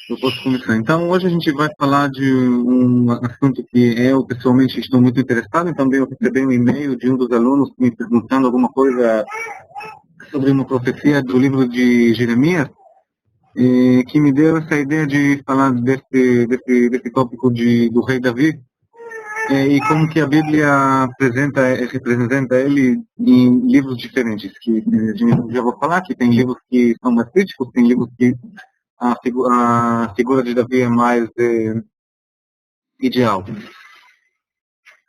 Eu posso começar. Então, hoje a gente vai falar de um assunto que eu pessoalmente estou muito interessado. Também eu recebi um e-mail de um dos alunos me perguntando alguma coisa sobre uma profecia do livro de Jeremias, que me deu essa ideia de falar desse tópico do rei Davi, e como que a Bíblia representa ele em livros diferentes. Que já vou falar que tem livros que são mais críticos, tem livros que a figura de Davi é mais ideal.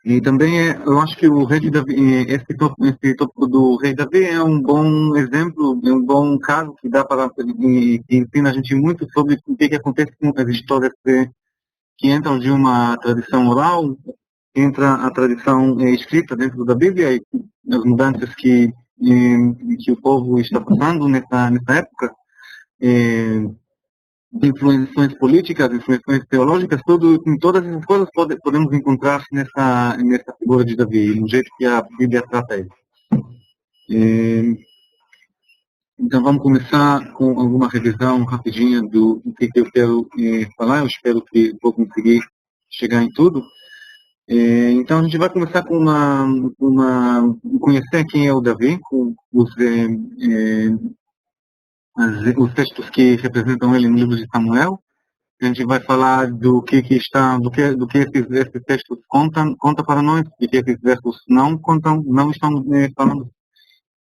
E também eu acho que o rei de Davi, esse tópico do rei Davi é um bom exemplo, é um bom caso que dá para que ensina a gente muito sobre o que acontece com as histórias que entram de uma tradição oral, entra a tradição escrita dentro da Bíblia e as mudanças que o povo está passando nessa época. Influências políticas, influências teológicas, em todas essas coisas podemos encontrar nessa figura de Davi, no jeito que a Bíblia trata ele. Então vamos começar com alguma revisão rapidinha do que eu quero falar. Eu espero que vou conseguir chegar em tudo. Então a gente vai começar com conhecer quem é o Davi, com os textos que representam ele no livro de Samuel. A gente vai falar do que esses textos conta para nós, e que esses versos não contam, não estão falando.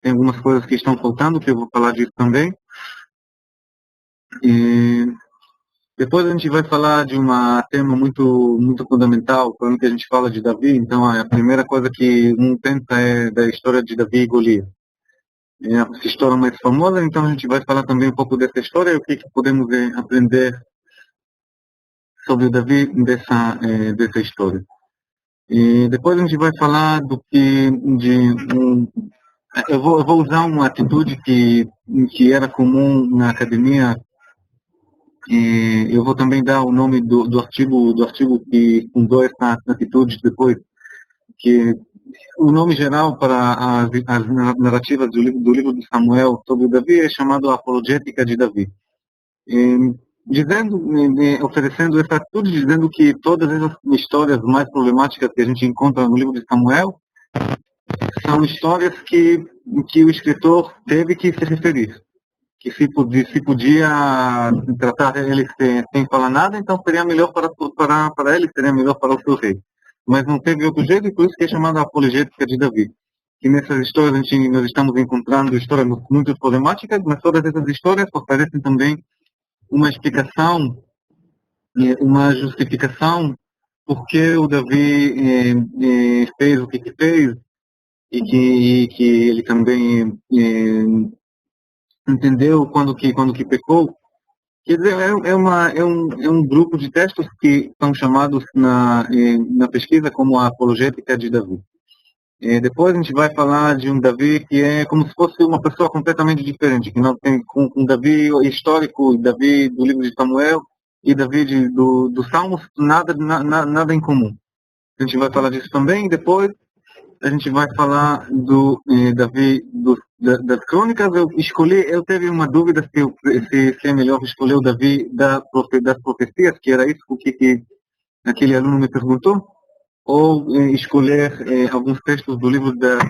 Tem algumas coisas que estão faltando, que eu vou falar disso também. E depois a gente vai falar de um tema muito fundamental quando a gente fala de Davi. Então a primeira coisa que pensa é da história de Davi e Golias. É a história mais famosa, então a gente vai falar também um pouco dessa história e o que podemos aprender sobre o Davi dessa história. E depois a gente vai falar eu vou usar uma atitude que era comum na academia, e eu vou também dar o nome do artigo que fundou essa atitude depois, que o nome geral para as narrativas do livro de Samuel sobre o Davi é chamado Apologética de Davi. Oferecendo essa atitude, dizendo que todas essas histórias mais problemáticas que a gente encontra no livro de Samuel são histórias que o escritor teve que se referir, que se podia tratar eles sem falar nada, então seria melhor para ele, seria melhor para o seu rei. Mas não teve outro jeito, e por isso que é chamada Apologética de Davi. E nessas histórias nós estamos encontrando histórias muito problemáticas, mas todas essas histórias oferecem também uma explicação, uma justificação por que o Davi fez o que fez, e que ele também entendeu quando que pecou. Quer dizer, é um grupo de textos que são chamados na pesquisa como a apologética de Davi. Depois a gente vai falar de um Davi que é como se fosse uma pessoa completamente diferente, que não tem com Davi histórico, Davi do livro de Samuel e Davi dos Salmos, nada em comum. A gente vai falar disso também. Depois a gente vai falar do Davi das crônicas. Eu teve uma dúvida se é melhor escolher o Davi das profecias, que era isso que aquele aluno me perguntou, ou escolher alguns textos do livro das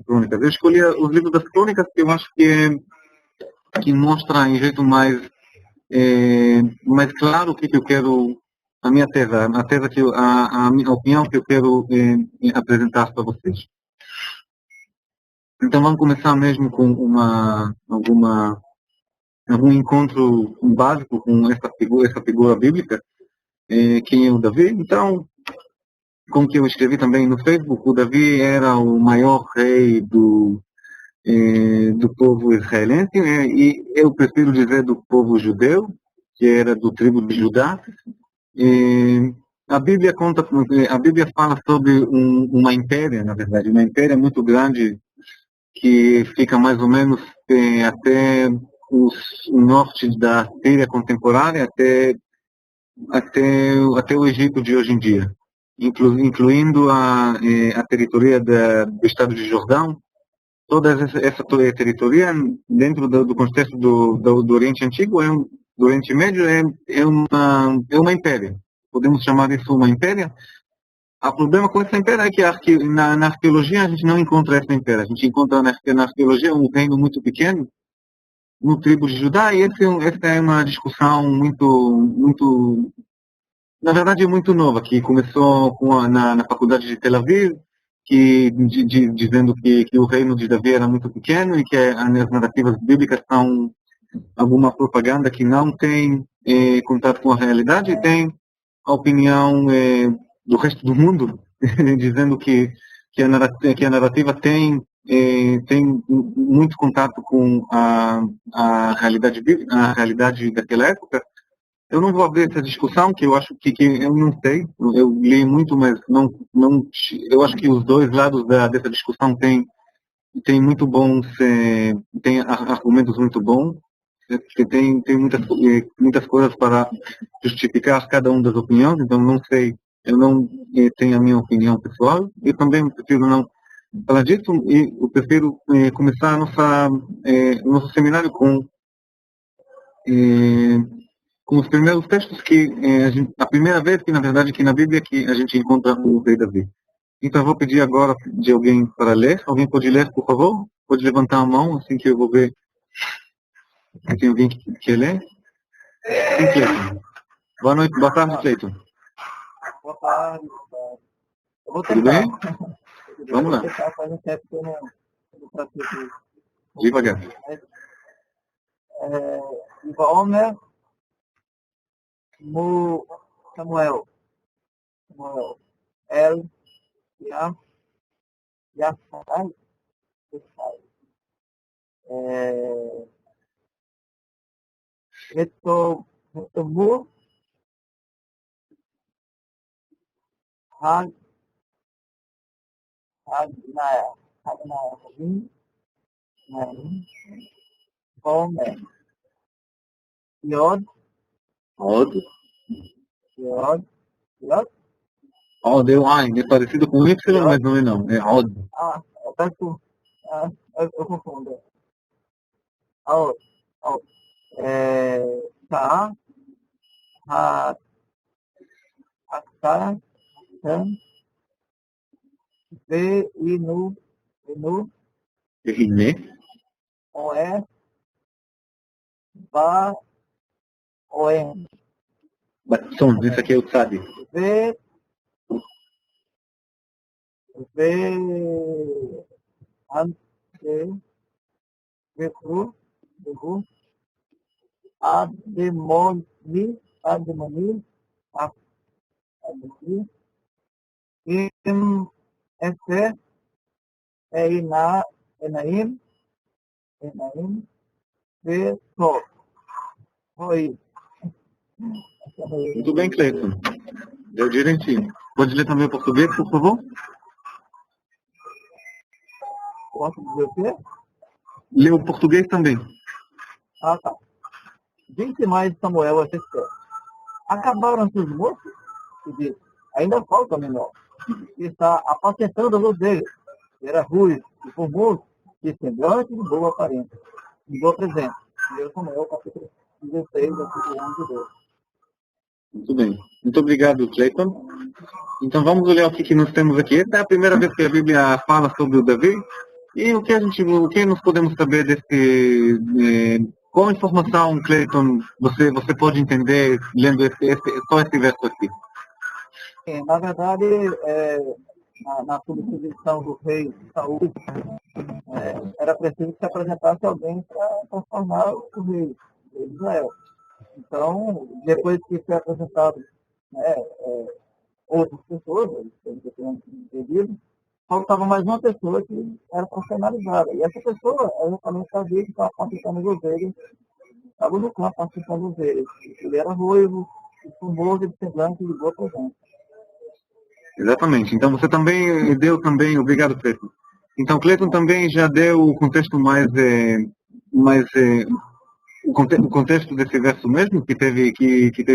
crônicas. Eu escolhi os livros das crônicas, que eu acho que mostra em jeito mais claro o que eu quero, a minha tese, a minha opinião que eu quero apresentar para vocês. Então vamos começar mesmo com algum encontro básico com essa figura bíblica, quem é o Davi. Então, como que eu escrevi também no Facebook, o Davi era o maior rei do povo israelense, e eu prefiro dizer do povo judeu, que era do tribo de Judá. A Bíblia fala sobre uma impéria, na verdade, uma impéria muito grande que fica mais ou menos até o norte da Síria contemporânea, até o Egito de hoje em dia, incluindo a territoria do estado de Jordão. Toda essa territoria, dentro do contexto do Oriente Antigo, do Oriente Médio é uma impéria. Podemos chamar isso uma impéria. O problema com essa impéria é que na arqueologia a gente não encontra essa impéria. A gente encontra na arqueologia um reino muito pequeno, no tribo de Judá, e essa é uma discussão muito, na verdade, muito nova, que começou na faculdade de Tel Aviv, dizendo que o reino de Davi era muito pequeno e que as narrativas bíblicas são alguma propaganda que não tem contato com a realidade e tem a opinião do resto do mundo, dizendo que a narrativa tem muito contato com a realidade bíblica, a realidade daquela época. Eu não vou abrir essa discussão, que eu acho que eu não sei, eu li muito, mas não, eu acho que os dois lados dessa discussão têm muito bons, têm argumentos muito bons, que tem muitas coisas para justificar cada uma das opiniões, então não sei, eu não tenho a minha opinião pessoal, e também prefiro não falar disso, e eu prefiro começar o nosso seminário com os primeiros textos que a primeira vez que na verdade que na Bíblia que a gente encontra o rei Davi. Então eu vou pedir agora de alguém para ler. Alguém pode ler, por favor? Pode levantar a mão assim que eu vou ver se tem alguém que quer ler. Sim, Cleiton. Boa noite, boa tarde, Cleiton. Boa tarde. Eu vou Tudo tentar. bem? Vamos lá. Vou tentar fazer um tempo que eu não pratico. Devagar. Ivaomer Mu Samuel. El Yasai. Retomu Hagnaya Homer Yod Od é o Ain, é parecido com Y, mas não é não. É Od. eu peço, eu confundo. Od. Tá. Akara. Inu. Rine. Oé. Ba. Oen. Batson, isso aqui é o Tzadi. Ante. Vehu. Ademoni. Efe. Enaim. Veto. Oi. Muito bem, Cleiton. Deu direitinho. Pode ler também o português, por favor? Posso dizer o quê? Lê o português também. Ah, tá. 20 mais de Samuel a Jessé. Acabaram-se os moços? E disse, ainda falta o menor. E está apacentando os dele. Era ruim e formoso, e semblante de boa aparência. De boa presença. 1 Samuel, capítulo 16, versículo 11 e 12. Muito bem. Muito obrigado, Cleiton. Então vamos olhar o que nós temos aqui. Esta é a primeira vez que a Bíblia fala sobre o Davi. E o que nós podemos saber qual informação, Cleiton, você pode entender lendo só esse verso aqui? Na verdade, na substituição do rei Saul, era preciso que se apresentasse alguém para transformar o rei de Israel. Então, depois que foi apresentado outras pessoas, eles tinham entendido, faltava mais uma pessoa que era profissionalizada. E essa pessoa, ela também sabia que estava participando dos ovelhas, estava no campo participando dos ovelhas. Ele era ruivo, formoso, de semblante de boa presença. Exatamente. Então você também deu obrigado, Cleiton. Então Cleiton também já deu o contexto o contexto desse verso mesmo, que teve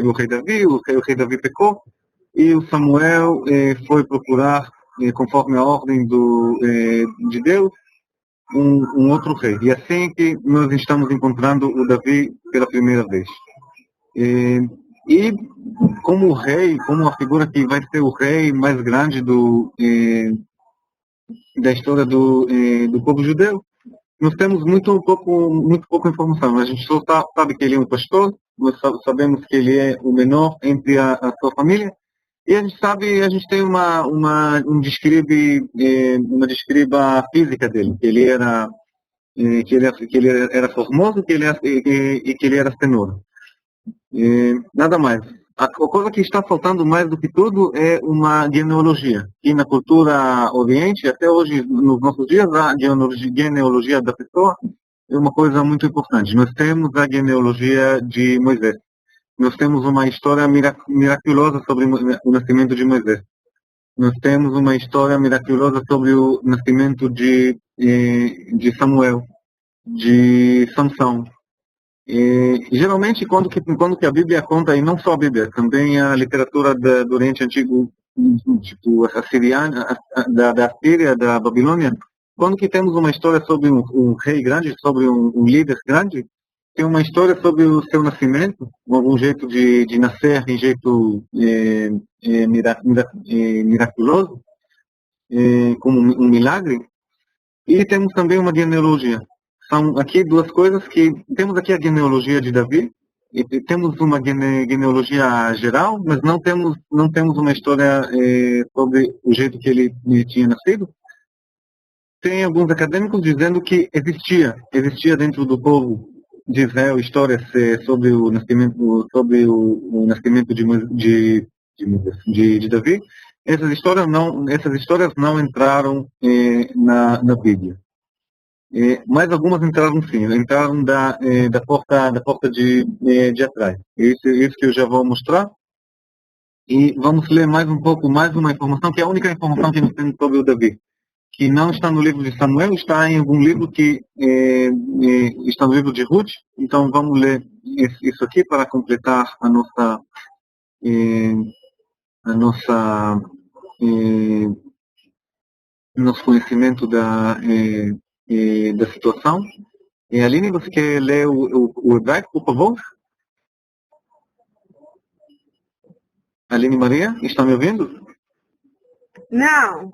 o rei Davi, o rei Davi pecou, e o Samuel foi procurar, conforme a ordem de Deus, um outro rei. E assim que nós estamos encontrando o Davi pela primeira vez. E como o rei, como a figura que vai ser o rei mais grande da história do povo judeu, nós temos muito pouca informação. A gente só sabe que ele é um pastor, nós sabemos que ele é o menor entre a sua família, e a gente sabe, a gente tem uma describa física dele, que ele era formoso, que ele era cenoura. Nada mais. A coisa que está faltando mais do que tudo é uma genealogia. E na cultura oriente, até hoje, nos nossos dias, a genealogia da pessoa é uma coisa muito importante. Nós temos a genealogia de Moisés. Nós temos uma história miraculosa sobre o nascimento de Moisés. Nós temos uma história miraculosa sobre o nascimento de Samuel, de Sansão. Geralmente, quando que a Bíblia conta, e não só a Bíblia, também a literatura do Oriente Antigo, tipo a siriana, da Síria, da Babilônia, quando que temos uma história sobre um rei grande, sobre um líder grande, tem uma história sobre o seu nascimento, algum jeito de nascer, em jeito miraculoso, como um milagre, e temos também uma genealogia. São aqui duas coisas que temos aqui a genealogia de Davi, e temos uma genealogia geral, mas não temos uma história sobre o jeito que ele tinha nascido. Tem alguns acadêmicos dizendo que existia dentro do povo de Israel histórias sobre o nascimento de Davi. Essas histórias não entraram na Bíblia. Mas algumas entraram sim, entraram da porta de atrás. Isso que eu já vou mostrar. E vamos ler mais uma informação, que é a única informação que nós temos sobre o Davi, que não está no livro de Samuel, está em algum livro que está no livro de Ruth. Então vamos ler isso aqui para completar nosso conhecimento da situação. Aline, você quer ler o hebraico, por favor? Aline Maria, está me ouvindo? Não.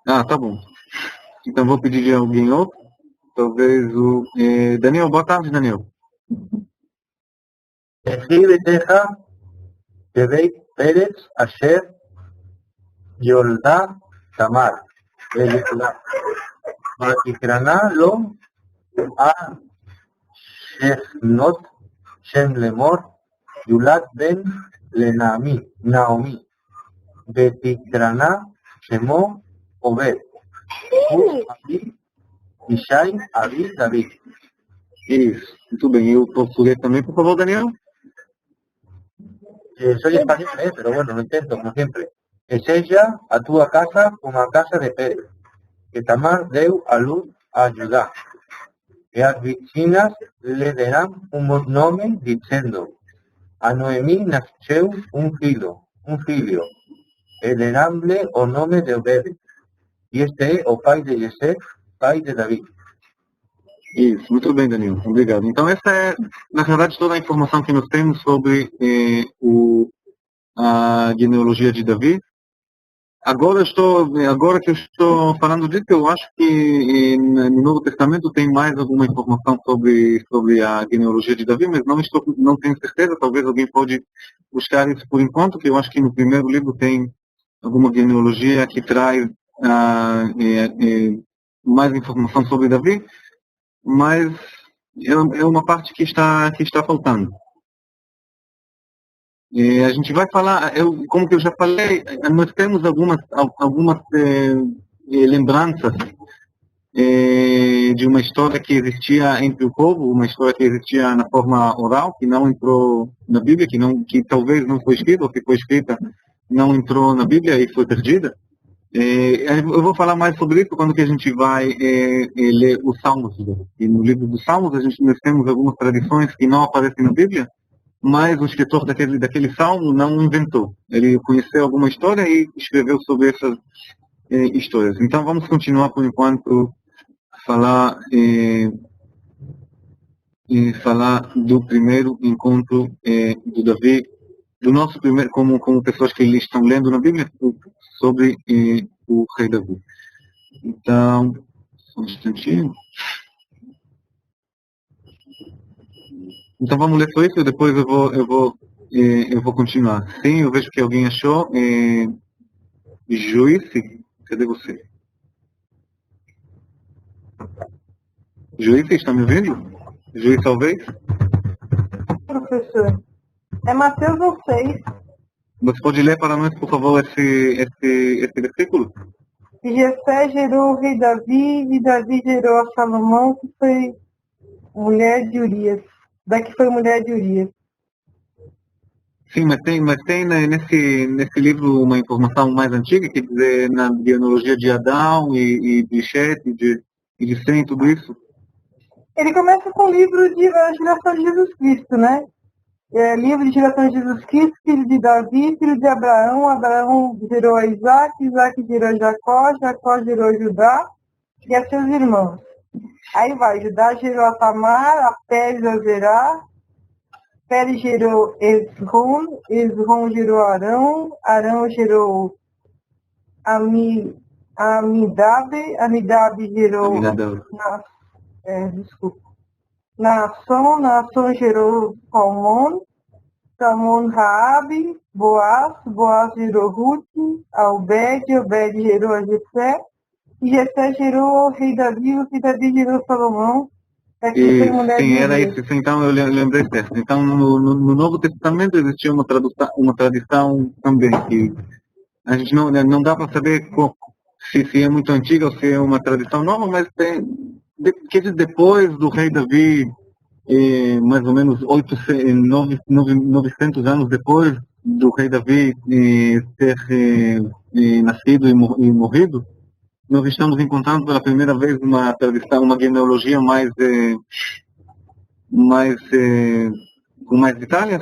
Ah, tá bom. Então vou pedir de alguém outro. Talvez o Daniel. Boa tarde, Daniel. Escribe-teja Bebeit Pérez Asher Yolda Tamar יקרנה לו שכנות שם לאמור יולד בן לנעמי ותקרנה שמו עובד הוא אבי ישי אבי דוד. Isso, muito bem. E o português também, por favor, Daniel? Soy español, pero bueno, lo intento, como siempre. Es ella a tu casa como a casa de Pérez, que Tamar deu a luz a Judá. E as vecinas le darán un nome diciendo, a Noemí nasceu un filho, e deramle o nome de Obed, e este é o pai de Jessé, pai de Davi. Isso, muito bem, Danilo. Obrigado. Então, essa é, na verdade, toda a informação que nós temos sobre a genealogia de Davi. Agora que eu estou falando disso, eu acho que no Novo Testamento tem mais alguma informação sobre a genealogia de Davi, mas não tenho certeza. Talvez alguém pode buscar isso por enquanto, que eu acho que no primeiro livro tem alguma genealogia que traz mais informação sobre Davi, mas é uma parte que está faltando. A gente vai falar, como que eu já falei, nós temos algumas lembranças de uma história que existia entre o povo, uma história que existia na forma oral, que não entrou na Bíblia, que talvez não foi escrita, ou que foi escrita não entrou na Bíblia e foi perdida. Eu vou falar mais sobre isso quando que a gente vai ler os Salmos. E no livro dos Salmos nós temos algumas tradições que não aparecem na Bíblia, mas o escritor daquele salmo não inventou. Ele conheceu alguma história e escreveu sobre essas histórias. Então vamos continuar por enquanto falar falar do primeiro encontro do Davi, do nosso primeiro, como pessoas que estão lendo na Bíblia, sobre o rei Davi. Então, só um instantinho. Então vamos ler só isso e depois eu vou continuar. Sim, eu vejo que alguém achou. Juíze, cadê você? Juíze, está me ouvindo? Juíze, talvez? Professor. É Mateus 1:6. Você pode ler para nós, por favor, esse versículo? E Jessé gerou o rei Davi, e Davi gerou a Salomão, que foi mulher de Urias. Daqui foi mulher de Urias. Sim, mas tem né, nesse livro uma informação mais antiga, quer dizer, na genealogia de Adão e de Shet e de Sem, tudo isso? Ele começa com o livro de geração de Jesus Cristo, né? Livro de geração de Jesus Cristo, filho de Davi, filho de Abraão. Abraão gerou a Isaac, Isaac gerou Jacó, Jacó gerou Judá e a seus irmãos. Aí vai, Judá gerou a Tamar, a Pérez, a Zerá, Pérez gerou Esrom, Esrom gerou Arão, Arão gerou Amidabe, Amidabe gerou Naasson, Naasson gerou Salmão, Salmão Raabe, Boaz, Boaz gerou Ruth, Obed, Obed gerou a Jessé, e Jessé gerou o rei Davi, o rei Davi gerou Salomão. Sim, era isso. Então eu lembrei certo. Então no Novo Testamento existia uma tradição também que a gente não dá para saber se é muito antiga ou se é uma tradição nova, mas depois do rei Davi, mais ou menos 900 anos depois do rei Davi ter nascido e morrido, nós estamos encontrando pela primeira vez uma tradição, uma genealogia com mais detalhes.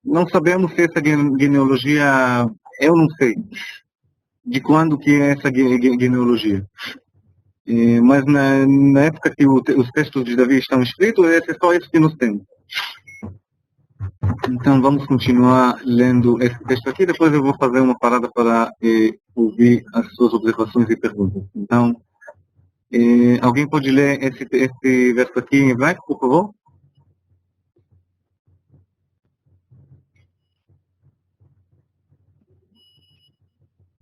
Não sabemos se essa genealogia, eu não sei de quando que é essa genealogia. Mas na época que os textos de Davi estão escritos, é só isso que nós temos. Então vamos continuar lendo esse texto aqui, depois eu vou fazer uma parada para ouvir as suas observações e perguntas. Então, alguém pode ler esse verso aqui em hebraico, por favor?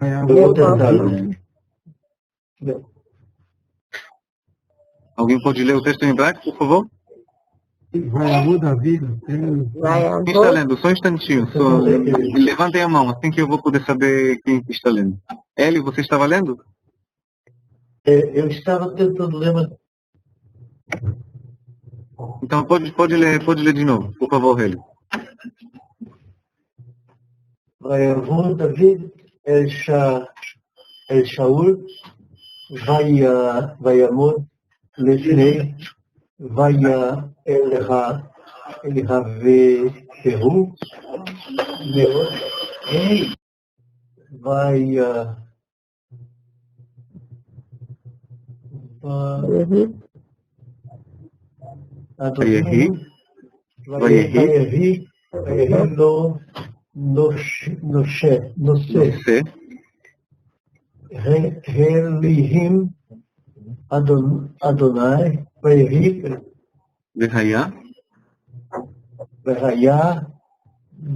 Eu vou tentar. Alguém pode ler o texto em hebraico, por favor? Vai Davi. Quem está lendo? Só um instantinho. Levantem a mão, assim que eu vou poder saber quem está lendo. Eli, você estava lendo? Eu estava tentando ler, mas... Então pode ler de novo, por favor, Eli. Vai Davi, El Shaul, Vayamod, Lefnei, Vaya El Havehu, Meod, Vaya Vayehi lo Noshe Helihim Adonai Vayehi Vehaya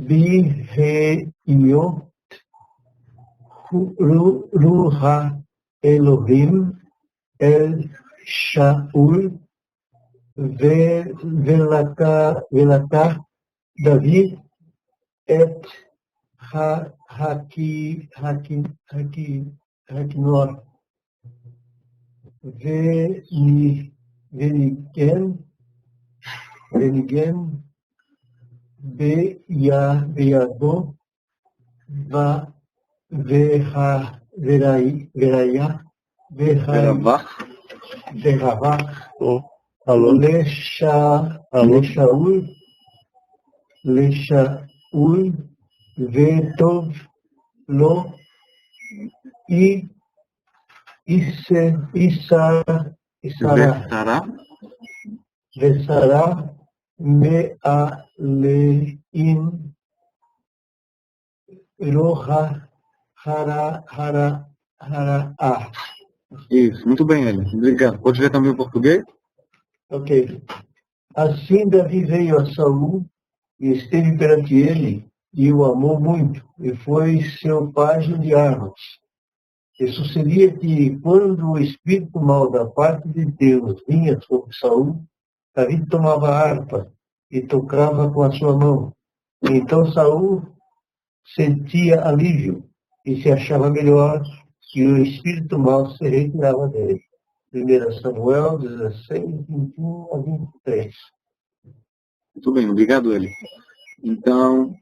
Biheyot Ruha Elohim El Shaul Velata David et Hakinor Venigen Beyado Veraya Veravach Leshaul Vetov Lo Isara Vesara Me'aleim Roha Hara. Isso, muito bem, Eli. Obrigado. Pode ver também o português? Ok. Assim Davi veio a Saul e esteve perante ele e o amou muito, e foi seu pajem de armas. E sucedia que, quando o espírito mau da parte de Deus vinha sobre Saul, Davi tomava a harpa e tocava com a sua mão. Então Saul sentia alívio e se achava melhor, e o espírito mau se retirava dele. 1 Samuel 16, 21 a 23. Muito bem, obrigado, Eli. Então,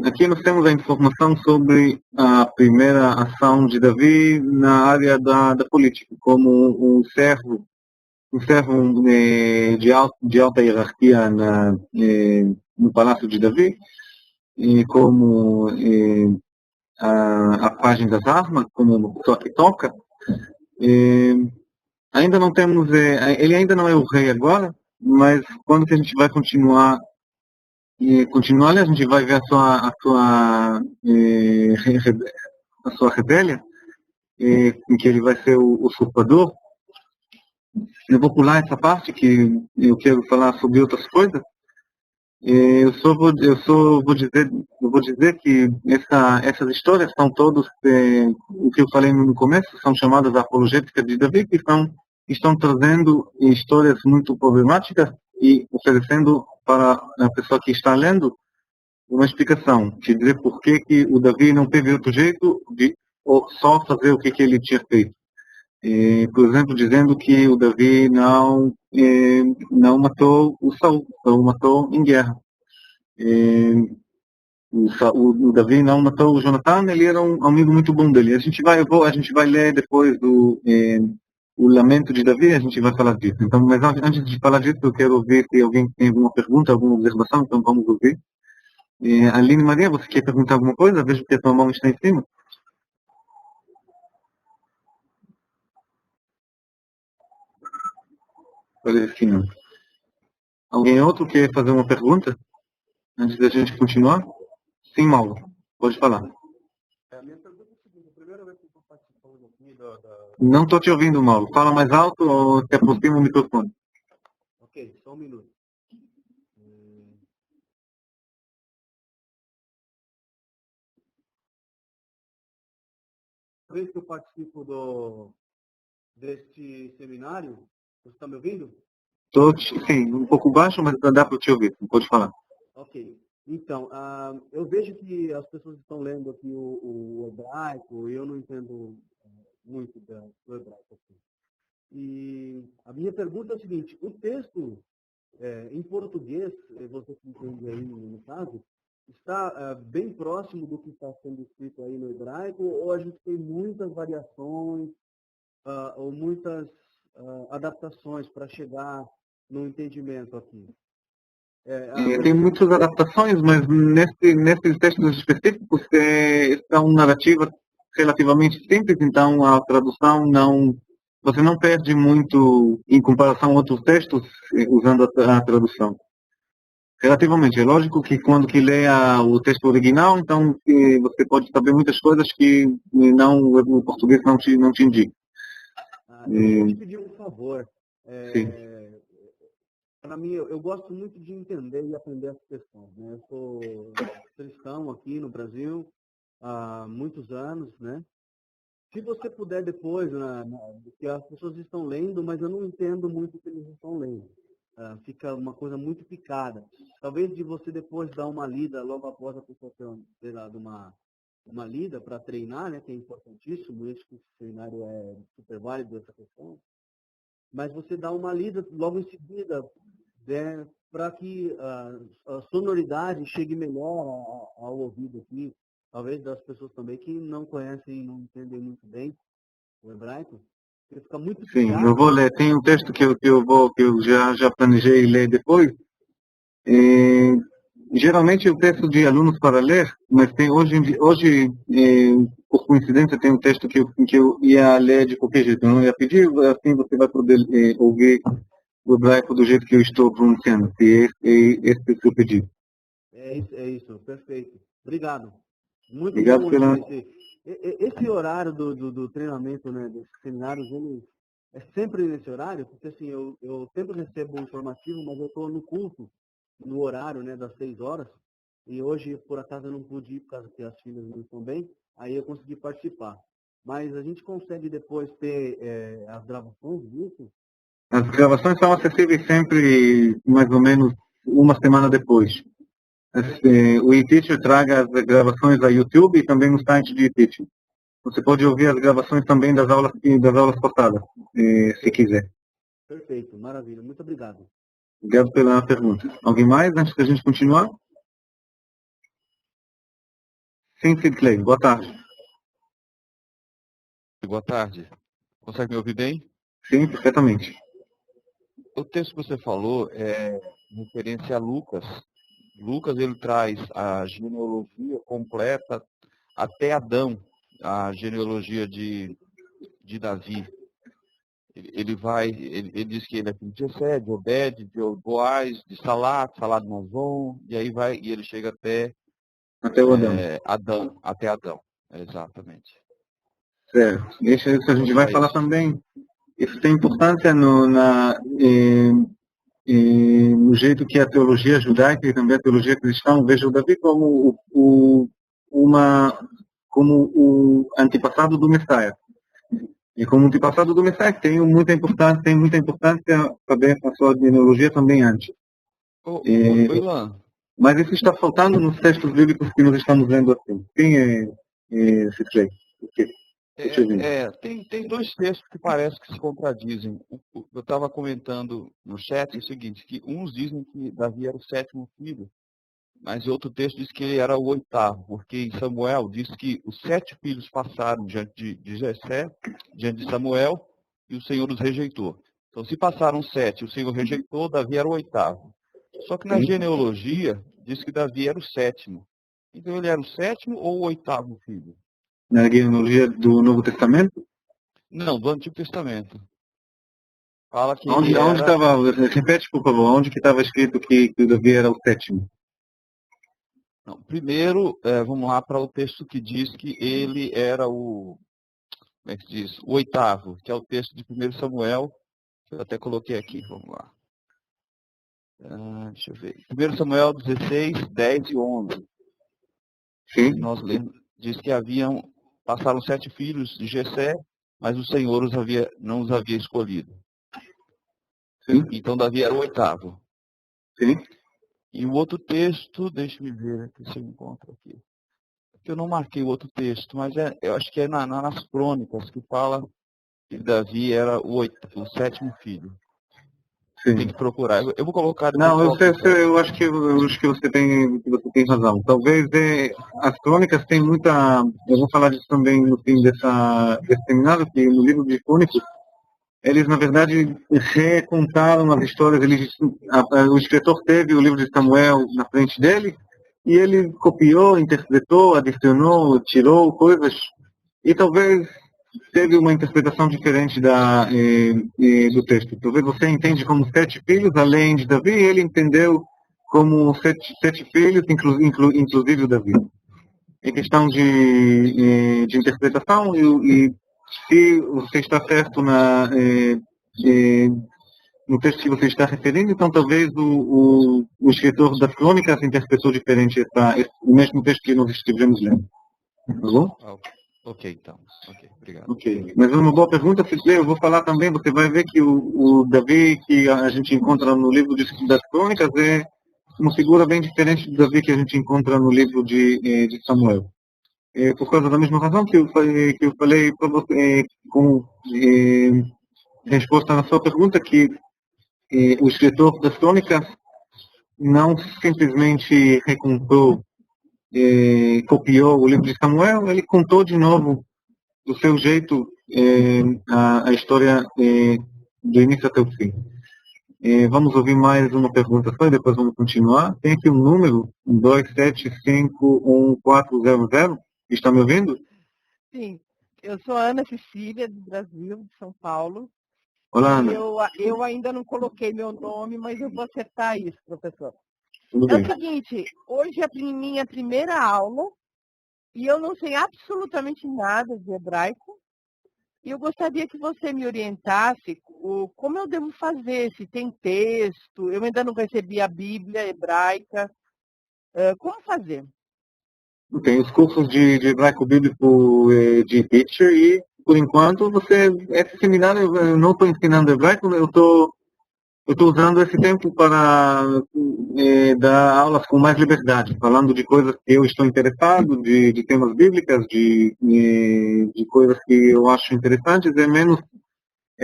aqui nós temos a informação sobre a primeira ação de Davi na área da política, como um servo de alta hierarquia no palácio de Davi, como a página das armas, como uma pessoa que toca. Ainda não temos, ele ainda não é o rei agora, mas quando que a gente vai continuar, ali, a gente vai ver a sua rebelião, em que ele vai ser o usurpador. Eu vou pular essa parte, que eu quero falar sobre outras coisas. Eu vou dizer que essas histórias são todas, o que eu falei no começo, são chamadas apologéticas de Davi, que estão trazendo histórias muito problemáticas e oferecendo para a pessoa que está lendo uma explicação, de dizer por que o Davi não teve outro jeito de ou só fazer o que ele tinha feito. Por exemplo, dizendo que o Davi não matou o Saul matou em guerra. O Davi não matou o Jonathan, ele era um amigo muito bom dele. A gente vai ler depois o Lamento de Davi, a gente vai falar disso. Então, mas antes de falar disso, eu quero ouvir se alguém tem alguma pergunta, alguma observação, então vamos ouvir. Aline Maria, você quer perguntar alguma coisa? Vejo que a sua mão está em cima. Parece que não. Alguém outro quer fazer uma pergunta? Antes da gente continuar? Sim, Mauro. Pode falar. A minha pergunta é a seguinte: a primeira vez que eu estou participando aqui Não estou te ouvindo, Mauro. Fala mais alto ou se aproxima o microfone. Ok, só um minuto. A vez que eu participo deste seminário, você está me ouvindo? Sim, um pouco baixo, mas dá para te ouvir. Pode falar. Ok. Então, eu vejo que as pessoas estão lendo aqui o hebraico, e eu não entendo muito do hebraico. Assim. E a minha pergunta é a seguinte: o texto em português, você que entende aí no caso, está bem próximo do que está sendo escrito aí no hebraico, ou a gente tem muitas variações ou muitas adaptações para chegar no entendimento aqui? Tem muitas adaptações, mas nesses textos específicos são narrativas relativamente simples, então a tradução você não perde muito em comparação a outros textos usando a tradução. Relativamente, é lógico que quando que lê o texto original, então você pode saber muitas coisas que o português não te indica. Eu vou te pedir um favor. Sim. Para mim, eu gosto muito de entender e aprender as questões. Né? Eu sou cristão aqui no Brasil há muitos anos, né? Se você puder depois, que as pessoas estão lendo, mas eu não entendo muito o que eles estão lendo. Fica uma coisa muito picada. Talvez de você depois dar uma lida logo após a pessoa ter dado uma lida para treinar, né? Que é importantíssimo, isso que o seminário é super válido essa questão. Mas você dá uma lida logo em seguida, para que a sonoridade chegue melhor ao ouvido aqui, talvez das pessoas também que não conhecem e não entendem muito bem o hebraico. Ele fica muito Sim, picado. eu vou ler. Tem um texto que eu já planejei ler depois. Geralmente eu peço de alunos para ler, mas hoje por coincidência, tem um texto que eu ia ler de qualquer jeito. Eu não ia pedir, assim você vai poder ouvir o hebraico do jeito que eu estou pronunciando, se esse é o seu pedido. É isso, perfeito. Obrigado. Muito Obrigado bom pela... esse horário do treinamento, né, dos seminários, ele é sempre nesse horário, porque assim, eu sempre recebo um informativo, mas eu estou no culto, no horário, né, das 6 horas, e hoje, por acaso, eu não pude ir, por causa que as filhas não estão bem, aí eu consegui participar. Mas a gente consegue depois ter as gravações disso? As gravações são acessíveis sempre mais ou menos uma semana depois. O eTeacher traga as gravações a YouTube e também no site de eTeacher. Você pode ouvir as gravações também das aulas passadas, se quiser. Perfeito, maravilha. Muito obrigado. Obrigado pela pergunta. Alguém mais antes da gente continuar? Sim, Sidley, boa tarde. Boa tarde. Consegue me ouvir bem? Sim, perfeitamente. O texto que você falou é referência a Lucas. Lucas, ele traz a genealogia completa até Adão, a genealogia de Davi. Ele diz que ele é filho de Jessé, de Obed, de Boaz, de Salat de Nazon, e aí vai, e ele chega até o Adão. Adão, até Adão. Exatamente. Certo. Isso a gente vai falar também. Isso tem importância no jeito que a teologia judaica e também a teologia cristã veja o Davi como o antepassado do Messias. E como antepassado do Messias tem muita importância saber a sua genealogia também antes. Ilan. Mas isso está faltando nos textos bíblicos que nós estamos vendo assim. Quem é esse trecho? Tem dois textos que parecem que se contradizem. Eu estava comentando no chat o seguinte, que uns dizem que Davi era o 7º filho, mas outro texto diz que ele era o 8º, porque em Samuel diz que os 7 filhos passaram diante de Jessé, diante de Samuel, e o Senhor os rejeitou. Então, se passaram 7 e o Senhor rejeitou, Davi era o 8º. Só que na genealogia diz que Davi era o 7º. Então, ele era o 7º ou o 8º filho? Na genealogia do Novo Testamento? Não, do Antigo Testamento. Fala que onde estava, repete por favor, onde que estava escrito que o Davi era o 7º? Não, primeiro, vamos lá para o texto que diz que ele era o 8º, que é o texto de 1 Samuel, que eu até coloquei aqui, vamos lá. Deixa eu ver. 1 Samuel 16, 10 e 11. Sim. Nós lemos, diz que passaram 7 filhos de Jessé, mas o Senhor não os havia escolhido. Sim. Então Davi era o 8º. Sim. E o outro texto, deixa eu ver aqui se eu encontro aqui. Eu não marquei o outro texto, mas eu acho que é nas crônicas que fala que Davi era o 7º filho. Sim. Tem que procurar. Eu vou colocar. Não, eu acho que você tem razão. Talvez as crônicas têm muita. Eu vou falar disso também no fim desse seminário, que no livro de Crônicas eles na verdade recontaram as histórias. O escritor teve o livro de Samuel na frente dele e ele copiou, interpretou, adicionou, tirou coisas e talvez teve uma interpretação diferente do texto. Talvez você entende como 7 filhos, além de Davi, e ele entendeu como sete filhos, inclusive o Davi. Em questão de interpretação, e se você está certo no texto que você está referindo, então talvez o escritor das crônicas interpretou diferente o mesmo texto que nós estivemos lendo. Tá bom? Ok, então. Ok, obrigado. Ok, mas uma boa pergunta, eu vou falar também, você vai ver que o Davi que a gente encontra no livro das Crônicas é uma figura bem diferente do Davi que a gente encontra no livro de Samuel. Por causa da mesma razão que eu falei para você, como resposta na sua pergunta, que o escritor das Crônicas não simplesmente recontou, copiou o livro de Samuel, ele contou de novo do seu jeito a história do início até o fim. Vamos ouvir mais uma pergunta só e depois vamos continuar. Tem aqui um número, 2751400. Está me ouvindo? Sim, eu sou Ana Cecília, do Brasil, de São Paulo. Olá, Ana. Eu ainda não coloquei meu nome, mas eu vou acertar isso, professor. Tudo É bem. o seguinte, hoje é a minha primeira aula e eu não sei absolutamente nada de hebraico. E eu gostaria que você me orientasse como eu devo fazer, se tem texto, eu ainda não recebi a Bíblia hebraica. Como fazer? Tem os cursos de hebraico bíblico de teacher e, por enquanto, esse seminário, eu não estou ensinando hebraico, eu estou usando esse tempo para dar aulas com mais liberdade, falando de coisas que eu estou interessado, de temas bíblicos, de coisas que eu acho interessantes, é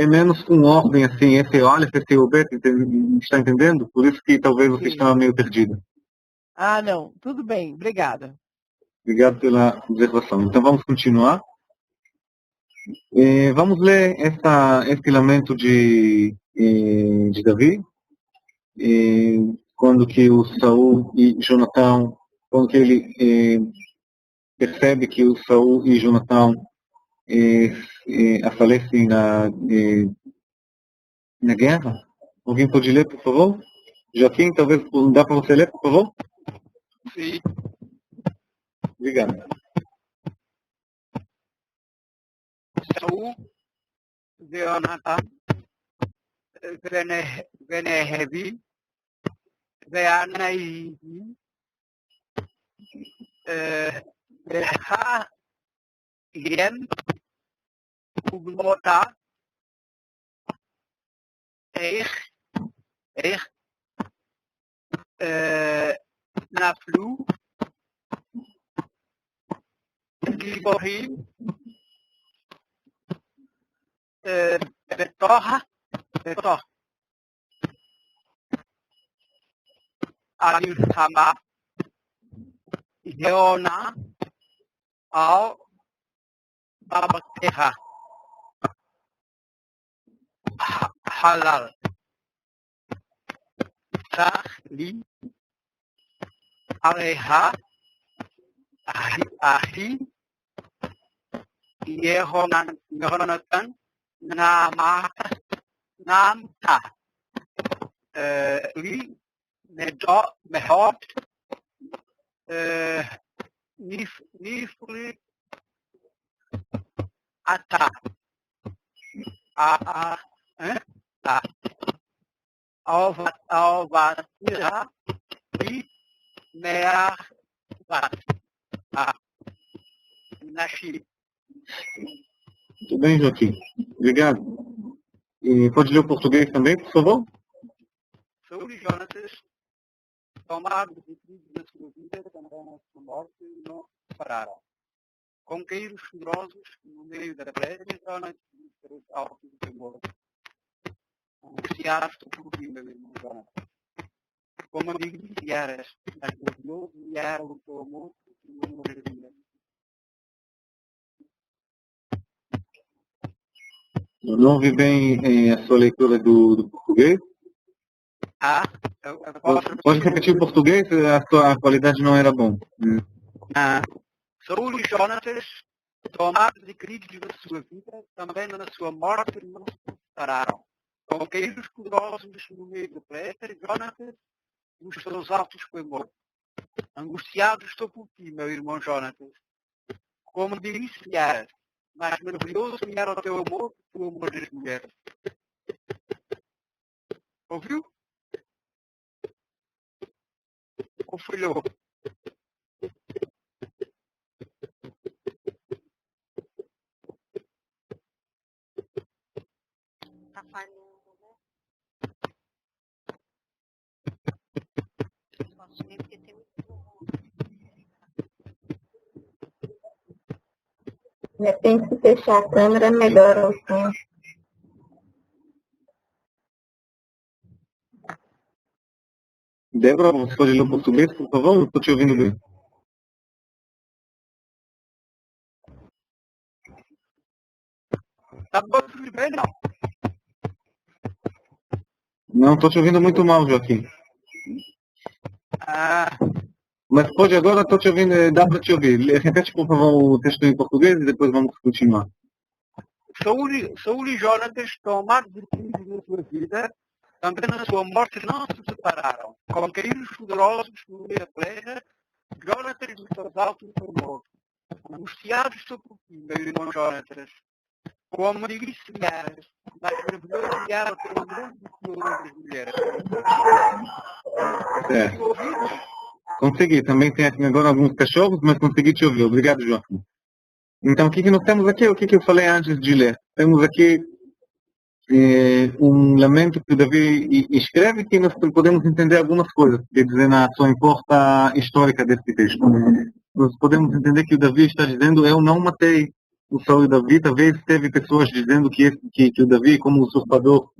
menos com ordem assim, esse olha, esse objeto, está entendendo? Por isso que talvez você Sim. está meio perdido. Ah, não. Tudo bem. Obrigada. Obrigado pela observação. Então vamos continuar. Vamos ler esse lamento de Davi, quando que o Saul e Jonatão, quando que ele percebe que o Saul e Jonatão falecem na guerra. Alguém pode ler, por favor? Joaquim, talvez dá para você ler, por favor? Sim. Obrigado. Saul ויונתן ונהבי והנאיבים והאיים ובנותה איך נפלו גיבורים בתוך המלחמה העונה על בבתיה חלל סח לי עליה אחי יהונתן נעמת לי מאוד נפלי אתה אהובתיה לי מהבת נשים. Tudo bem, Joaquim? Obrigado. Pode ler o português também, por favor? Saul e Jonatas, tomados de crise na sua vida, também na sua morte, não pararam. Conqueiros poderosos no meio da pedra, Jonatas os altos do temor. Angustiaste por ti, meu irmão Jonatas. Como amigo de Ciaras, mas glorioso e era o teu amor, e o amor de vida. Eu não ouvi bem a sua leitura do português. Pode repetir o português? A qualidade não era bom. Saul e Jonatas, tomados de crise na sua vida, também na sua morte não se pararam. Conqueiros poderosos no meio do préter, Jonatas, os seus altos foi morto. Angustiado estou por ti, meu irmão Jonatas. Como disse Ciaras, mas maravilhoso era o teu amor, o amor das mulheres. Ouviu? Ou falhou? Tá falhando, né? Posso ver porque tem muito volume. De repente, se fechar a câmera, melhora o som. Débora, você pode ler o português, por favor? Não estou te ouvindo bem. Tá bom, tudo bem, não? Não, estou te ouvindo muito mal, Joaquim. Mas pode agora, estou te ouvindo, dá para te ouvir. Repete, por favor, o texto em português e depois vamos continuar. Saúl e Jonatas estão amados e felizes na sua vida, também na sua morte não se separaram. Como caíram os poderosos no meio da terra, Jonatas dos seus altos foi morto. Angustiados sobre o fim, meu irmão Jonatas, como deliciadas, mas maravilhoso guiaram pelo grande senhor das mulheres. Consegui. Também tem aqui agora alguns cachorros, mas consegui te ouvir. Obrigado, João. Então, o que nós temos aqui? O que eu falei antes de ler? Temos aqui um lamento que o Davi escreve, que nós podemos entender algumas coisas, quer dizer, na sua importância histórica desse texto. Nós podemos entender que o Davi está dizendo: eu não matei o Saul e Davi. Talvez teve pessoas dizendo que o Davi, como usurpador,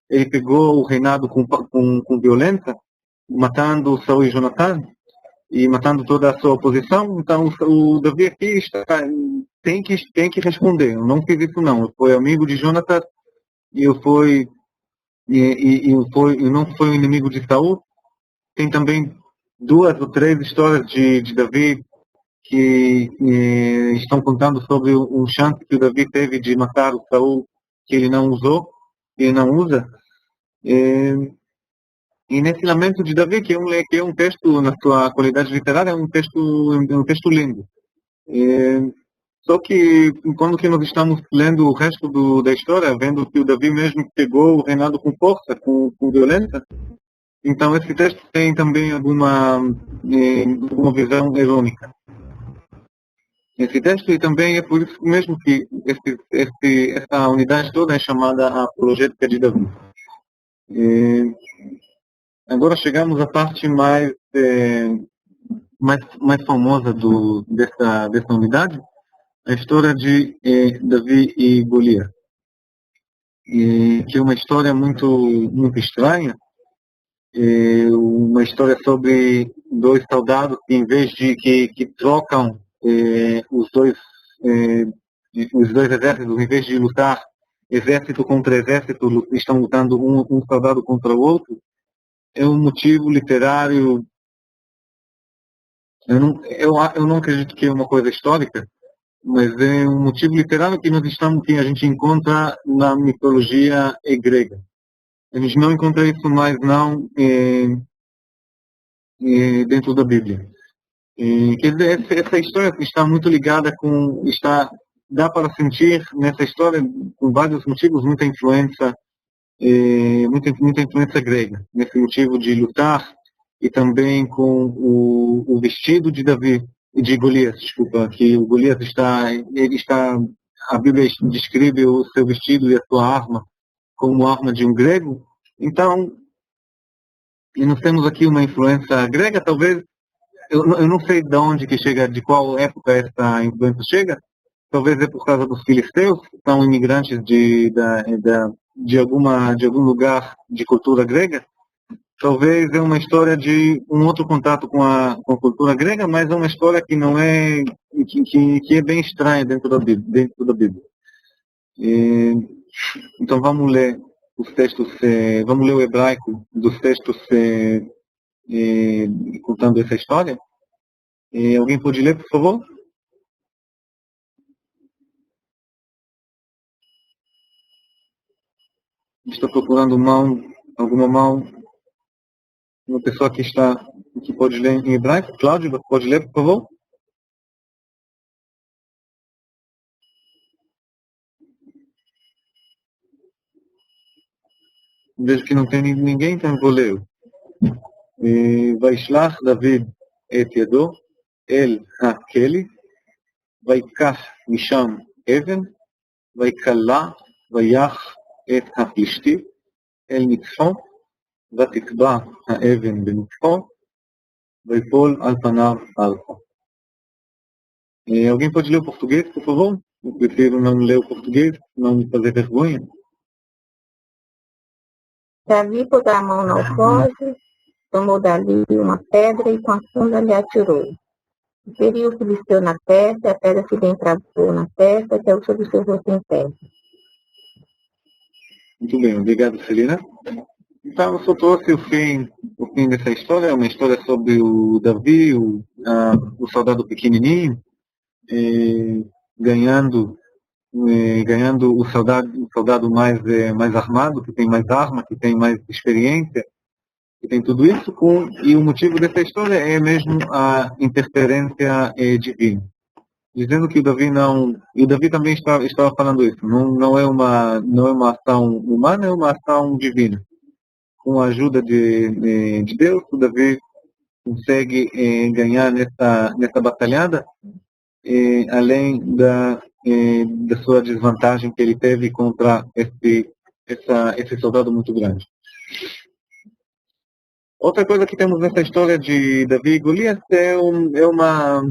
ele pegou o reinado com violência, matando Saul e Jonatã e matando toda a sua oposição. Então o Davi aqui tem que responder: eu não fiz isso não, eu fui amigo de Jonatã e eu não fui o inimigo de Saul. Tem também 2 ou 3 histórias de Davi que estão contando sobre um chance que o Davi teve de matar o Saul, que ele não usou, que ele não usa. E nesse lamento de Davi, que é um texto, na sua qualidade literária, é um texto lindo. Só que quando que nós estamos lendo o resto da história, vendo que o Davi mesmo pegou o reinado com força, com violência, então esse texto tem também alguma visão irônica. Esse texto, e também é por isso mesmo que essa unidade toda é chamada a Apologética de Davi. Agora chegamos à parte mais famosa dessa unidade, a história de Davi e Golias, que é uma história muito, muito estranha, uma história sobre 2 soldados que, em vez de que trocam os dois exércitos, em vez de lutar exército contra exército, estão lutando um soldado contra o outro. É um motivo literário. Eu não acredito que é uma coisa histórica, mas é um motivo literário que que a gente encontra na mitologia grega. A gente não encontra isso mais não dentro da Bíblia. Quer dizer, essa história está muito ligada dá para sentir nessa história, com vários motivos, muita influência grega, nesse motivo de lutar, e também com o vestido de Golias, desculpa, que o Golias a Bíblia descreve o seu vestido e a sua arma como arma de um grego. Então, nós temos aqui uma influência grega, talvez, eu não sei de onde que chega, de qual época essa influência chega, talvez é por causa dos filisteus, que são imigrantes de algum lugar de cultura grega. Talvez é uma história de um outro contato com a cultura grega, mas é uma história que não é que é bem estranha dentro da Bíblia. Então vamos ler os textos, vamos ler o hebraico dos textos contando essa história. Alguém pode ler, por favor? Estou procurando alguma mão. Uma pessoa que pode ler em hebraico. Cláudio, você pode ler, por favor? Vejo que não tem ninguém, então vou ler. וישלח דוד את ידו אל הכלי, ויקח משם אבן, ויקלע ויח את הפלישתי אל מצחו, ותטבע האבן במצחו, ויפול על פניו ארצה. Alguém pode ler o português, por favor? Eu prefiro não ler o português, não me fazer vergonha. Davi pôs a mão no alforje, tomou dali uma pedra e com a funda lhe atirou. Feriu o filisteu na testa, e a pedra se lhe encravou na testa, até o sobre o seu rosto em terra. Muito bem, obrigado, Celina. Então, eu só trouxe o fim dessa história, uma história sobre o Davi, o soldado pequenininho, ganhando ganhando o soldado mais armado, que tem mais arma, que tem mais experiência, que tem tudo isso, e o motivo dessa história é mesmo a interferência divina. Dizendo que o Davi não... E o Davi também estava falando isso. Não é uma ação humana, é uma ação divina. Com a ajuda de Deus, o Davi consegue ganhar nessa batalhada, além da sua desvantagem que ele teve contra esse soldado muito grande. Outra coisa que temos nessa história de Davi e Golias é uma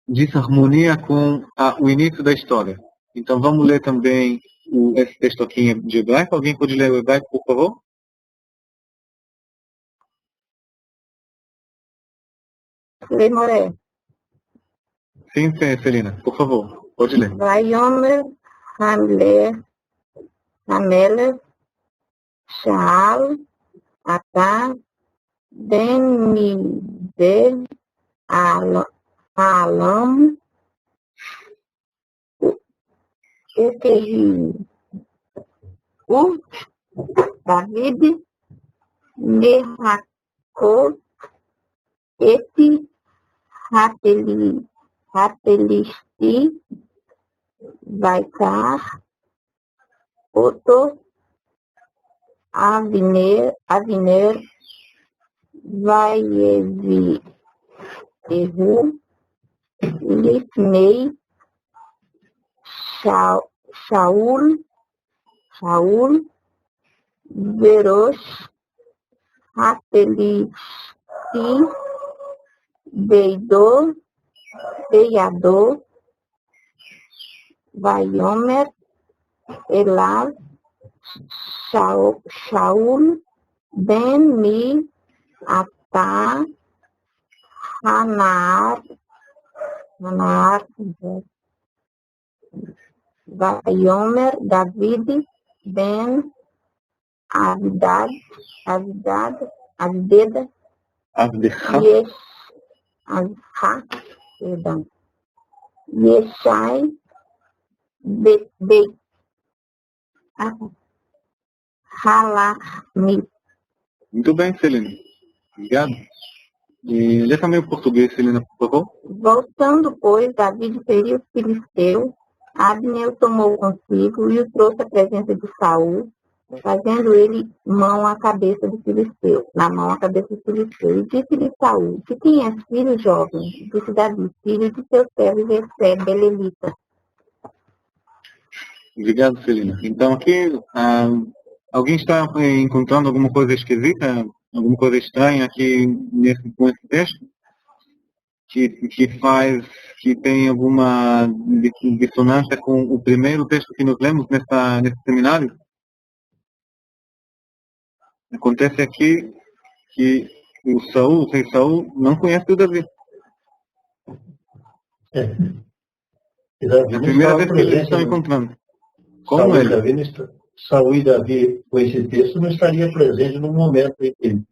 desarmonia com o início da história. Então vamos ler também esse texto aqui de hebraico. Alguém pode ler o hebraico, por favor? Lemoré. Sim, Celina, por favor, pode ler. Vaiomer Hamelech Shaal Atá Ben Mizer Alam Eterri David Merrakot Eti Hatelisti Vaikar Oto Avner Vaievi Ehu Lifnei Shaul Verosh Hatelisti Beidor Vaiomer Elav Shaul Ben Mi Atá Hanar Vaiomer David Ben Abded Yeshai Halachmi. Muito bem, Celina. Obrigado. E lê também o português, Celina, por favor. Voltando, pois, Davi feriu os filisteus, Abner o tomou consigo e o trouxe à presença de Saul, fazendo ele na mão a cabeça do filisteu. E disse-lhe Saul: que quem és, filho jovem? Disse Davi: filho de seu servo Jessé, belelita. Obrigado, Celina. Então aqui, alguém está encontrando alguma coisa esquisita, alguma coisa estranha aqui com esse texto? Que tem alguma dissonância com o primeiro texto que nós lemos nesse seminário? Acontece aqui que o rei Saul, não conhece o Davi. É a primeira vez que eles estão encontrando. Como ele? Saul e Davi, com esse texto, não estaria presente no momento em que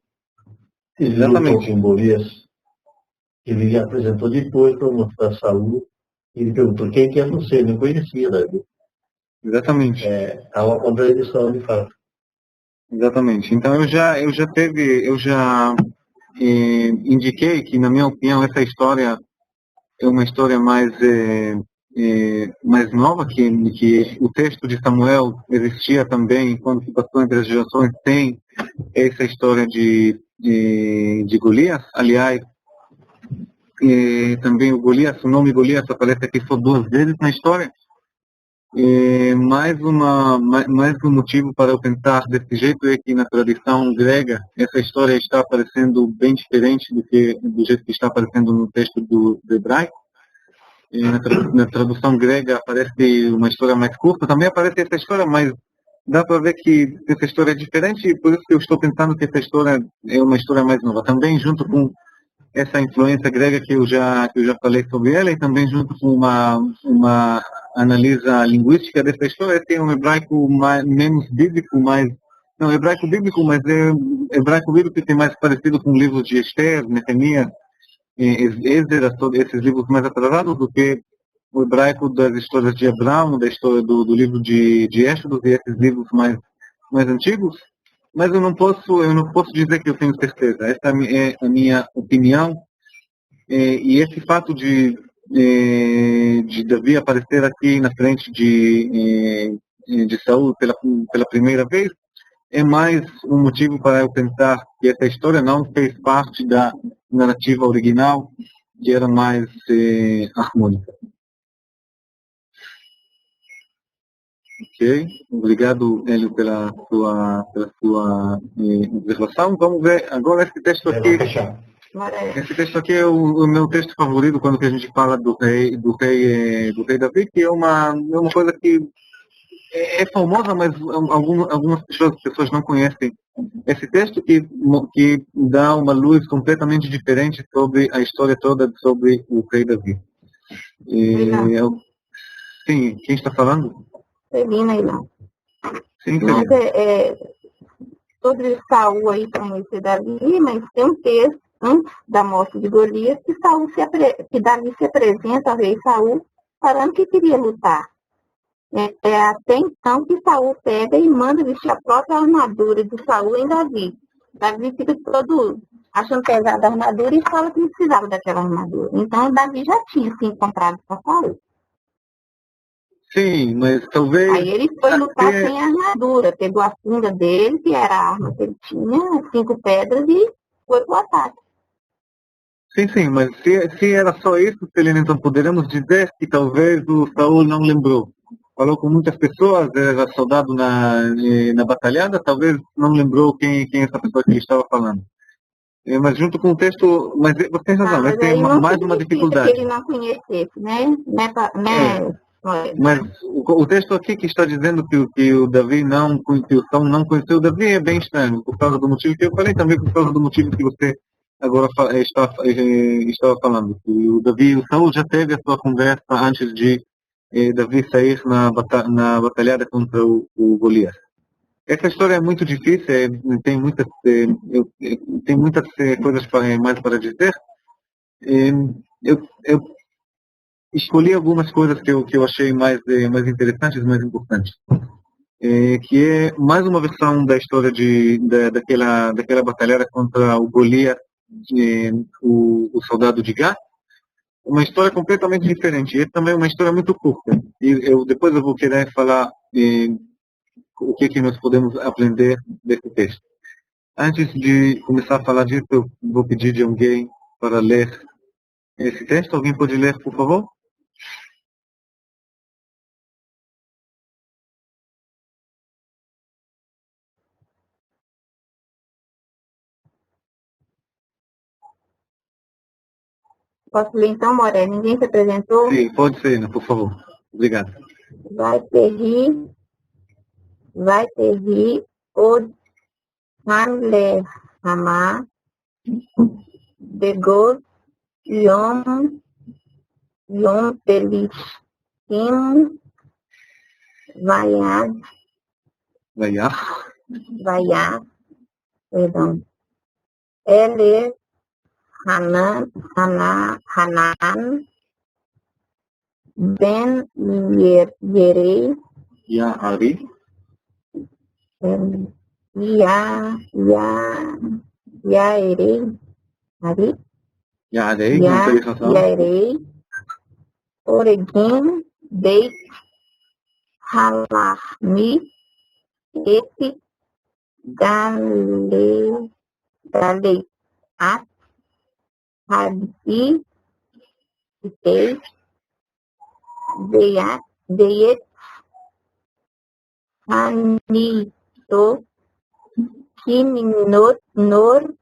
ele lutou com Golias. Ele apresentou depois para mostrar a Saul e ele perguntou: quem que é você? Não conhecia Davi. Exatamente. Há uma contradição de fato. Exatamente. Então eu já indiquei que, na minha opinião, essa história é uma história mais nova, que o texto de Samuel existia também quando se passou entre as gerações, tem essa história de Golias. Aliás, também o Golias, o nome Golias aparece aqui só 2 vezes na história. Mais um motivo para eu pensar desse jeito é que na tradição grega essa história está aparecendo bem diferente do jeito que está aparecendo no texto do hebraico. Na tradução grega aparece uma história mais curta, também aparece essa história, mas dá para ver que essa história é diferente, e por isso que eu estou pensando que essa história é uma história mais nova. Também junto com essa influência grega que eu já falei sobre ela, e também junto com uma análise linguística dessa história, tem um hebraico menos bíblico, hebraico bíblico, mas é hebraico bíblico que tem mais parecido com livros de Esther, Neemias, Esdras, todos esses livros mais atrasados, do que o hebraico das histórias de Abraão, da história do livro de Êxodo e esses livros mais antigos, mas eu não posso dizer que eu tenho certeza. Essa é a minha opinião. E esse fato de Davi aparecer aqui na frente de Saul pela primeira vez é mais um motivo para eu pensar que essa história não fez parte da narrativa original, que era mais harmônica. Ok? Obrigado, Hélio, pela sua observação. Vamos ver agora esse texto aqui. Esse texto aqui é o meu texto favorito quando que a gente fala do rei Davi, que é uma coisa que é famosa, mas algumas pessoas não conhecem esse texto que dá uma luz completamente diferente sobre a história toda sobre o rei Davi. Sim, quem está falando? Celina aí não. Sim, Mas Celina. sobre Saul aí conhecer Davi, mas tem um texto antes da morte de Golias que Davi se apresenta ao rei Saul falando que queria lutar. É até então que Saul pega e manda vestir a própria armadura de Saul em Davi. Davi fica todo achando pesada a armadura e fala que não precisava daquela armadura. Então Davi já tinha se encontrado com Saul. Sim, mas talvez... Aí ele foi lutar sem armadura, pegou a funda dele, que era a arma que ele tinha, 5 pedras, e foi pro ataque. Sim, mas se era só isso, Celina, então poderemos dizer que talvez o Saul não lembrou. Falou com muitas pessoas, era soldado na batalhada, talvez não lembrou quem é essa pessoa que ele estava falando. Mas junto com o texto, mas você tem razão, Mas tem aí não mais uma dificuldade. que ele não conhecesse, né? Mas o texto aqui que está dizendo que o Davi que o Saul não conheceu o Davi é bem estranho, por causa do motivo que eu falei, também por causa do motivo que você agora estava falando. Que o Davi e o Saul já teve a sua conversa antes de Davi sair na batalhada contra o Golias. Essa história é muito difícil, tem muitas coisas mais para dizer. Eu escolhi algumas coisas que eu achei mais interessantes, mais importantes. Que é mais uma versão da história daquela batalha contra o Golias, o soldado de Gá. Uma história completamente diferente. E também uma história muito curta. E depois eu vou querer falar o que nós podemos aprender desse texto. Antes de começar a falar disso, eu vou pedir de alguém para ler esse texto. Alguém pode ler, por favor? Posso ler então, Moré? Ninguém se apresentou? Sim, pode ser, por favor. Obrigado. Vai ter o Hanle Hamá, Begos, Yom Pelishim, Vayad, perdão. Ele Hanan, Ben Yerei, Yahari, Yairei, Oregim, Beit, Halahmi, Et, Galeat, Hadi, Tei, Beyet, Hanito, Kiminot, Nor,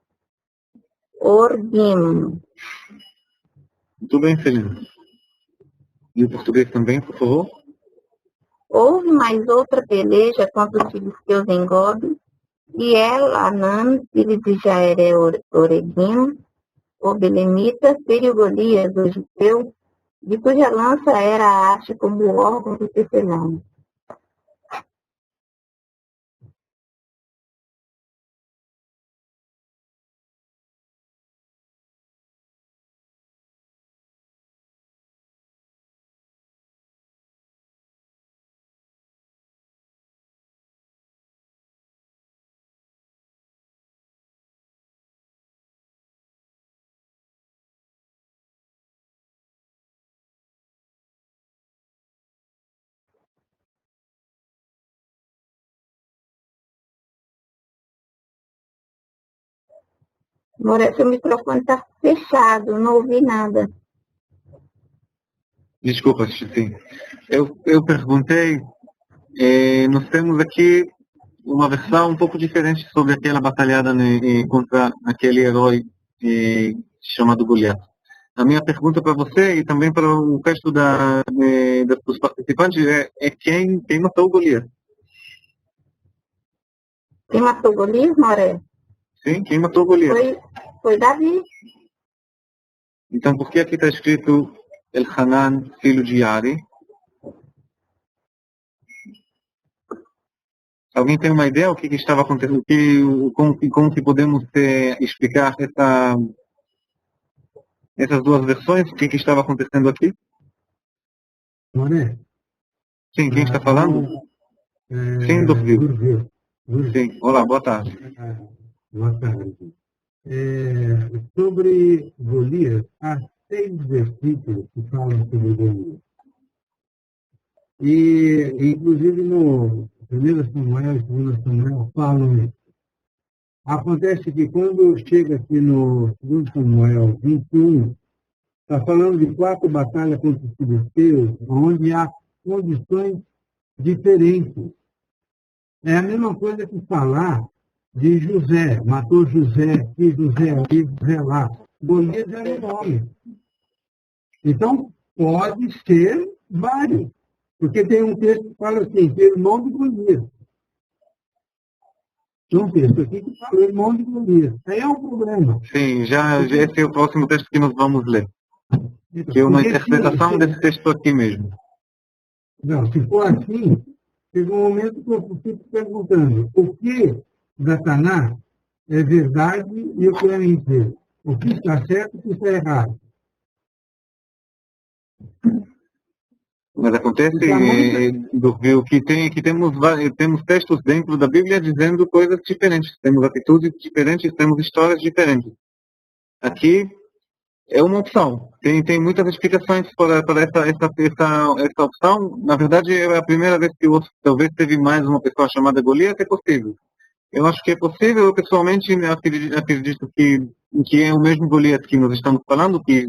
Orgim. Muito bem, Celina. E o português também, por favor? Houve mais outra peleja contra os filisteus em Gob, e Anã, filho de Jaere Oregim, o belemita, feriu Golias, o Giteu, de cuja lança era a haste como o órgão do tecelão. Moré, seu microfone está fechado, não ouvi nada. Desculpa, sim. Eu perguntei, nós temos aqui uma versão um pouco diferente sobre aquela batalhada contra aquele herói chamado Goliath. A minha pergunta para você e também para o resto dos participantes é quem matou o Goliath? Quem matou Golias, Moré? Sim, quem matou o Goliath? Foi Davi. Então, por que aqui está escrito Elhanan, filho de Yari? Alguém tem uma ideia o que estava acontecendo? Como que podemos explicar essas duas versões? O que estava acontecendo aqui? Moré? Sim, quem está falando? Sim, Durvil. Sim, olá, boa tarde. Boa tarde. Sobre Golias, há 6 versículos que falam sobre Golias. E, inclusive, no 1 Samuel e 2 Samuel falam isso. Acontece que quando chega aqui no 2 Samuel 21, está falando de 4 batalhas contra os filisteus, onde há condições diferentes. É a mesma coisa que falar de José, matou José aqui, José ali, José lá. Golias era um nome. Então, pode ser vários. Porque tem um texto que fala assim, irmão de Golias. Tem um texto aqui que fala irmão de Golias. Aí é um problema. Sim, esse é o próximo texto que nós vamos ler. Que é uma interpretação desse texto aqui mesmo. Não, se for assim, chega um momento que eu fico perguntando o que Satanás é verdade e o que é mentira. O que está certo e o que está errado. Mas acontece, Durvil, que temos textos dentro da Bíblia dizendo coisas diferentes. Temos atitudes diferentes, temos histórias diferentes. Aqui é uma opção. Tem muitas explicações para essa opção. Na verdade, é a primeira vez que talvez teve mais uma pessoa chamada Golias, é possível. Eu acho que é possível. Eu pessoalmente acredito que é o mesmo Golias que nós estamos falando, que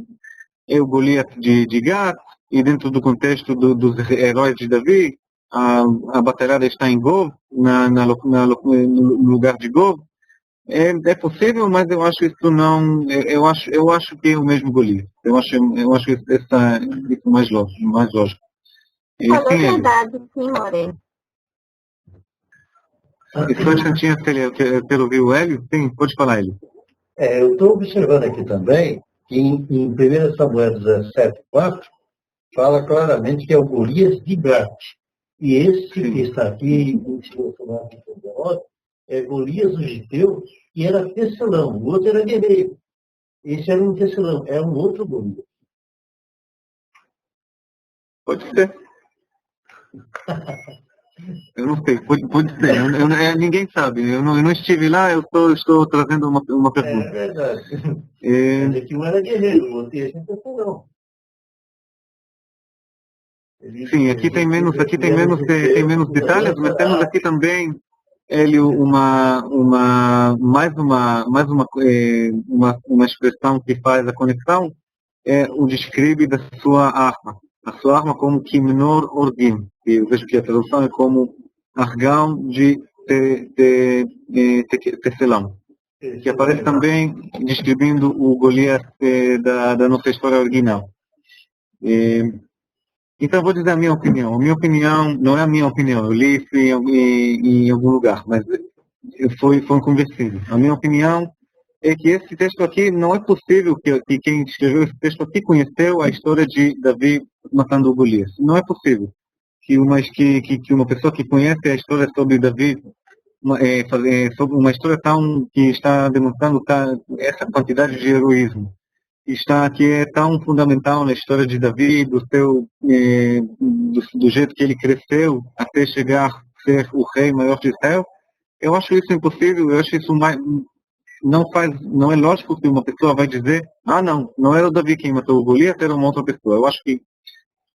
é o Golias de Gat, e dentro do contexto dos heróis de Davi, a batalhada está em Gov, no lugar de Gov. É possível, mas eu acho isso não. Eu acho que é o mesmo Golias. Eu acho isso mais lógico. Falou a verdade, sim, Moré. E só um instantinho, quero ouvir o Hélio? Sim, pode falar, Hélio. Eu estou observando aqui também que em 1 Samuel 17:4 fala claramente que é o Golias de Gat. E esse que está aqui em 2 Samuel 19 é Golias o Giteu, que era tecelão. O outro era guerreiro. Esse era um tecelão, é um outro Golias. Pode ser. Eu não sei, pode ser. Ninguém sabe. Eu não estive lá, eu estou trazendo uma pergunta. É verdade. Mas aqui um era guerreiro, o outro era tecelão. Sim, aqui tem menos detalhes, mas temos aqui também mais uma expressão que faz a conexão, é o describe da sua arma. A sua arma como Kimnor Orgim, que eu vejo que a tradução é como argão de tecelão, que aparece também descrevendo o Golias da nossa história original. Então, vou dizer a minha opinião. A minha opinião não é a minha opinião. Eu li isso em algum lugar, mas foi convencido. A minha opinião é que esse texto aqui não é possível que quem escreveu esse texto aqui conheceu a história de Davi matando o Golias. Não é possível que uma pessoa que conhece a história sobre Davi, sobre uma história que está demonstrando essa quantidade de heroísmo, que é tão fundamental na história de Davi, do jeito que ele cresceu até chegar a ser o rei maior de Israel. Eu acho isso impossível. Eu acho isso não é lógico que uma pessoa vai dizer, não era o Davi quem matou o Golias, era uma outra pessoa. Eu acho que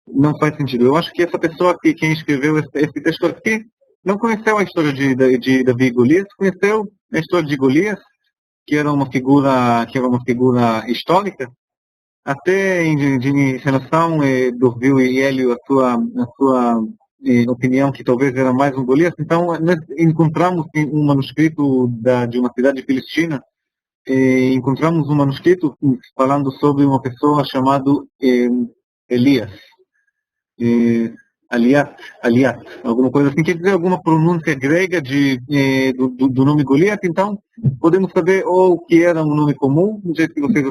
não faz sentido. Eu acho que essa pessoa quem escreveu esse texto aqui não conheceu a história de Davi e Golias, conheceu a história de Golias que era uma figura histórica, até em relação do Rio e Hélio, a sua opinião que talvez era mais um Golias. Então, nós encontramos um manuscrito de uma cidade filistina, encontramos um manuscrito falando sobre uma pessoa chamada Elias. Aliat, alguma coisa assim, quer dizer alguma pronúncia grega do nome Goliath. Então, podemos saber ou que era um nome comum, do jeito que vocês